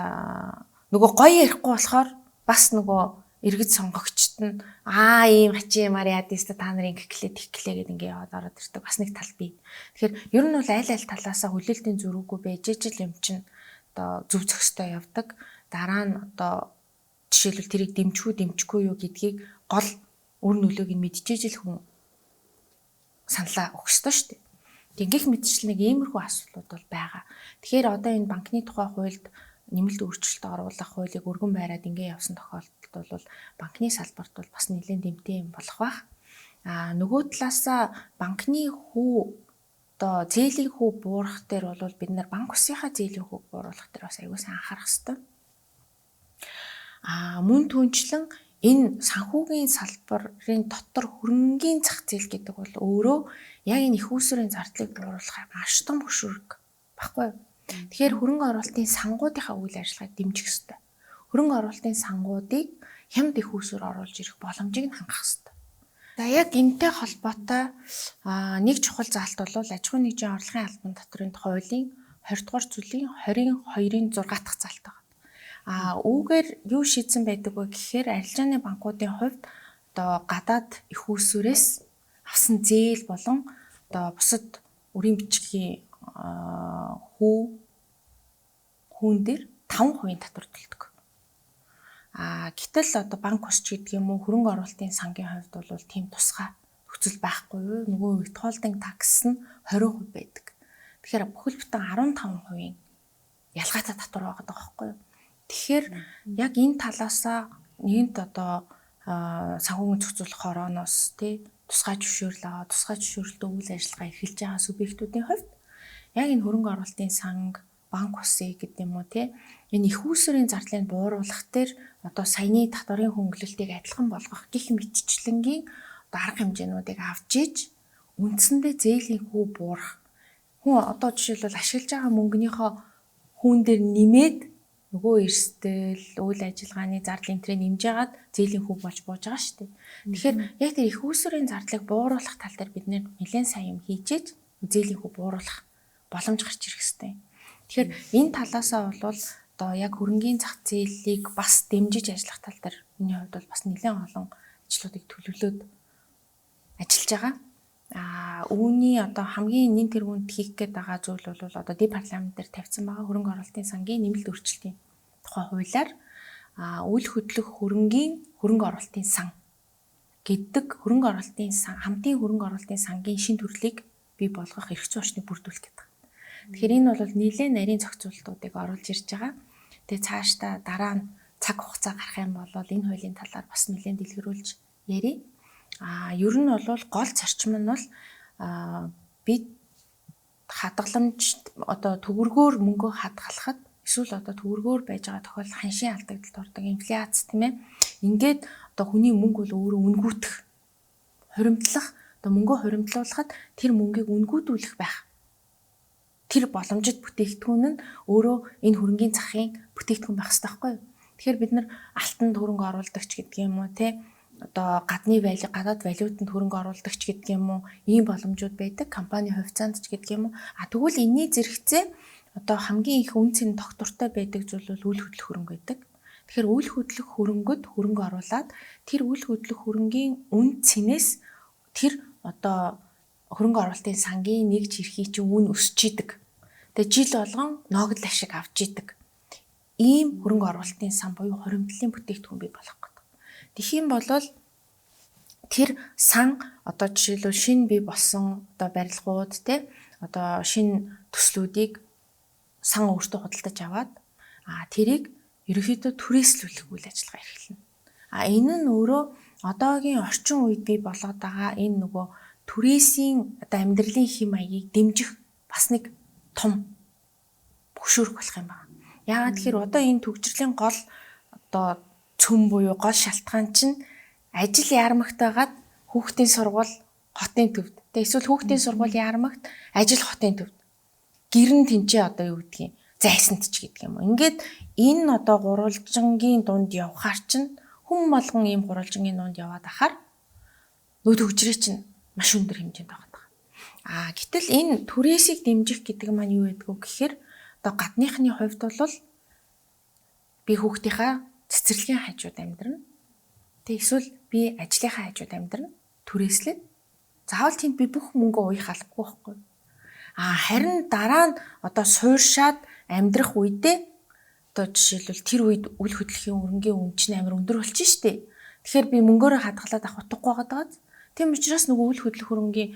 нөгөө гоё ярихгүй болохоор бас нөгөө иргэд сонгогчд нь ийм хачи юмар яадээс та нар ингэх гэлээ гэд ингээ яваад ороод ирдэг. Бас нэг тал бий. Тэгэхээр ер нь бол аль талаасаа хүлээлтийн зүрхгүй байж ижил юм чинь одоо зөв зохистой явдаг. Дараа нь одоо жишээлбэл тэрийг дэмжихгүй юу гэдгийг гол үр нөлөөг нь мэдчихэж л хүн саналаа өгөх ёстой шүү дээ. Тэнгих мэдчил нэг иймэрхүү асуудлууд бол байгаа. Тэгэхээр одоо энэ банкны тухай хуульд нэмэлт өөрчлөлт оруулах хуулийг өргөн байраад ингээ явсан тохиолдолд бол банкны салбарт бол бас нэлээд дэмтэй юм болох байх. Нөгөө талаасаа банкны хүү одоо зээлийн хүү буурах дээр бол бид нар банк усынхаа зээлийн хүү бууруулах дээр бас аягүй сайн анхаарах хэрэгтэй. Мөн түнчлэн энэ санхүүгийн салбарын дотор хөрөнгийн зах зээл гэдэг бол өөрөө яг энэ их усрын зардлыг бууруулахаар маш том хөшүүрэг баггүй. Тэгэхээр хөрөнгө оруулалтын сангуудынхаа үйл ажиллагааг дэмжих хэрэгтэй. Хөрөнгө оруулалтын сангуудыг хямд их усүр оруулж ирэх боломжийг нь хангах хэрэгтэй. За яг энэтэй холбоотой нэг чухал заалт бол аж ахуйн нэгжийн орлогын албан татврын хуулийн 20 дугаар зүйлийн 22-ын 6 дахь заалт байна. Үүгээр юу шийдсэн байдаг вэ гэхээр арилжааны банкуудын хувьд одоо гадаад их усүрээс авсан зээл болон одоо бусад үрийн бичгийн хүүн дээр 5% татвар төлдөг. Гэтэл одоо банк усч гэдэг юм уу хөрөнгө оруулалтын сангийн хувьд бол тийм тусгай нөхцөл байхгүй юу? Нөгөө withholding tax нь 20% байдаг. Тэгэхээр бүхэл бүтэн 15% ялгаатай татвар байгаа байхгүй юу? Тэгэхээр яг энэ талаасаа нэгэнт одоо санхүүгийн зохицуулах хорооноос тусгай зөвшөөрлөлтөө үйл ажиллагаа эрхэлж байгаа субъектүүдийн хувьд яг энэ хөрөнгө оруулалтын санг, банк усыг гэдэг юм уу энэ их усрын зардлыг бууруулах дээр одоо саяны татварын хөнгөлөлтийг адилхан болгох гэх мэтчлэнгийн одоо арга хэмжээнүүдийг авч иж үндсэндээ зээлийн хүү буурах. Хүн одоо жишээлбэл ашиглаж байгаа мөнгөнийхөө хүүн дээр нэмээд нөгөө эрсдэл, үйл ажиллагааны зардал энтрээ нэмжээгаад зээлийн хүү болж бууж байгаа шүү дээ. Тэгэхээр яг тэр их усрын зардлыг бууруулах тал дээр бид нэлээд сайн юм хийжээж зээлийн хүү бууруулах боломж гарч ирэх хэрэгтэй. Тэгэхээр энэ талаасаа бол одоо яг хөрөнгийн зах зээлийг бас дэмжиж ажиллах тал дээр миний хувьд бол бас нэлээд олон ажлуудыг төлөвлөөд ажиллаж байгаа. Үүний одоо хамгийн нэн тэргуунд хийх гээд байгаа зүйл бол одоо департамент дээр тавьсан байгаа хөрөнгө оруулалтын сангийн нэмэлт өөрчлөлтийн тухай хуулиар үйл хөдлөх хөрөнгө оруулалтын сан гэдэг хөрөнгө оруулалтын сан хамтын хөрөнгө оруулалтын сангийн шин төрлийг бий болгох эрх зүйн орчныг бүрдүүлэх гэдэг. Тэгэхээр энэ бол нэлээд нарийн зохицуултуудыг оруулж ирж байгаа. Тэгээ цаашдаа дараа нь цаг хугацаа гарах юм бол энэ хуулийн талаар бас нэлээд дэлгэрүүлж ярив. Ер нь бол гол зарчим нь бол бид хадгаламж одоо төгрөгөөр мөнгө хадгалахад эсвэл одоо төгрөгөөр байж байгаа тохиолдолд ханшийн алдагдалд ордог инфляц тийм ээ. Ингээд одоо хүний мөнгө бол өөрөө үнгүүтэх, хуримтлах, одоо мөнгөө хуримтлуулахад тэр мөнгийг үнгүүдүүлэх байх. Тэр боломжит бүтээгдэхүүн нь өөрөө энэ хөрөнгийн захын бүтээгдэхүүн байх хэрэгтэй байхгүй юу? Тэгэхээр бид нар алтан хөрөнгө оруулагч гэдэг юм уу те одоо гадаад валютанд хөрөнгө оруулагч гэдэг юм уу ийм боломжууд байдаг компани хувьцаанд ч гэдэг юм уу тэгвэл энэний зэрэгцээ одоо хамгийн их үн цэн тогтвортой байдаг зүйл бол үйл хөдлөх хөрөнгө байдаг. Тэгэхээр үйл хөдлөх хөрөнгөд хөрөнгө оруулаад тэр үйл хөдлөх хөрөнгийн үн цэнээс тэр одоо хөрөнгө оруулалтын сангийн нэг жирхий чинь үн өсч идэг. Тэгээ жил болгон ногдол ашиг авч идэг. Ийм хөрөнгө оруулалтын сан буюу хуримтлалын бүтээгдэхүүн бий болох гэдэг. Тэхийн болвол тэр сан одоо жишээлбэл шинэ бий болсон одоо барилгууд те одоо шинэ төслүүдийг сан өөртөө худалдаж аваад тэрийг ерөнхийдөө түрээслүүлэх үйл ажиллагаа эрхэлнэ. Энэ нь өөрөө одоогийн орчин үед бий болоод байгаа энэ нөгөө түрээсийн одоо амьдралын хэм маягийг дэмжих бас нэг том хөшөөрөх болох юм байна. Яагаад тэгэхээр одоо энэ төгжрлийн гол одоо цөм буюу гол шалтгаан чинь ажил яармагтайгаад хүүхдийн сургууль хотын төвд. Тэгээ эсвэл хүүхдийн сургууль яармагт ажил хотын төвд. Гэрн тэнцээ одоо юу гэдгийг зайсант ч гэдэг юм уу. Ингээд энэ одоо гурвалжингийн дунд явхаар чинь хүн болгон ийм гурвалжингийн дунд яваад ахаар нөө төгжрээ чинь маш өндөр хэмжээнд байгаа. Гэтэл энэ түрээсийг дэмжих гэдэг маань юу гэдэг вэ гэхээр одоо гадныхны хувьд бол би хүүхдийнхаа цэцэрлэгийн хажууд амьдрна. Тэг эсвэл би ажлынхаа хажууд амьдрна. Түрээслээд заавал тэнд би бүх мөнгө уух албагүй байхгүй. Харин дараа нь одоо суурьшаад амьдрах үедээ одоо жишээлбэл тэр үед үл хөдлөхийн өрнгийн үн чинь амар өндөр болчих штеп. Тэгэхээр би мөнгөөрөө хадгалаад авах утгагүй байгаад. Тийм учраас нөгөө үл хөдлөх хөрөнгө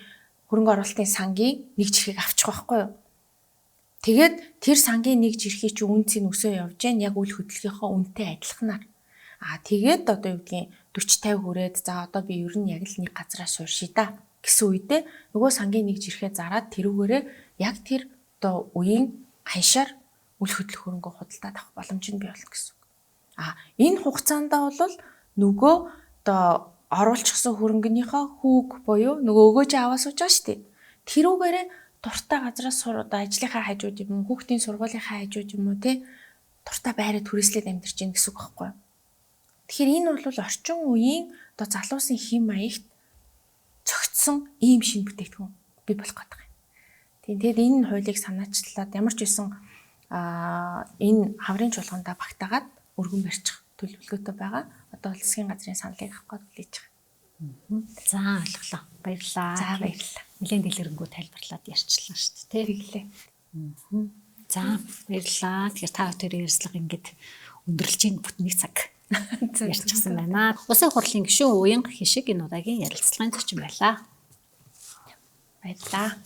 оруулалтын сангийн нэг жирхийг авчих байхгүй юу? Тэгээд тэр сангийн нэг жирхий чи үнцийг өсөө явж гэн яг үл хөдлөхийнхөө үнэтэй адилханаар. Тэгээд одоо юу гэдгийг 40-50 хүрээд за одоо би ер нь яг л нэг газараа сууршия да гэсэн үедээ нөгөө сангийн нэг жирхээ зараад тэрүүгээрээ яг тэр одоо үеийн ханшаар үл хөдлөх хөрөнгө худалдаад авах боломж нь бий болно гэсэн үг. Энэ хугацаанда бол нөгөө одоо оруулчихсан хөрөнгөнийхөө хүүг буюу нөгөө өгөөж аваа сууж байгаа шүү дээ. Тэрүүгээрээ дуртай газраас одоо ажлынхаа хажууд юм уу, хүүхдийн сургуулийнхаа хажууд юм уу те дуртай байраа түрээслээд амьдарч гин гэсэн үг байхгүй юу? Тэгэхээр энэ бол орчин үеийн одоо залуусын хэм маягт цогцсон ийм шинэ бүтээгдэхүүн бий болох гэдэг юм. Тэгээд энэ хуулийг санаачлаад ямар ч байсан энэ хаврын чуулгандаа багтаагаад өргөн барьчих төлөвлөгөөтэй байгаа. Одоо бол засгийн газрын саналыг авах гээд хүлээж байгаа. За ойлголоо. Баярлалаа. За баярлалаа. Нэлээд дэлгэрэнгүй тайлбарлаад ярьчлаа шүү дээ. Тэглээ. За баярлалаа. Тэгэхээр та бүхэн ярьцлага ингээд өндөрлж ийн бүтэн нэг цаг ярьчихсан байна. Улсын хурлын гишүүн Уянга Хишиг энэ удаагийн ярилцлагын зочин байлаа. Баярлалаа.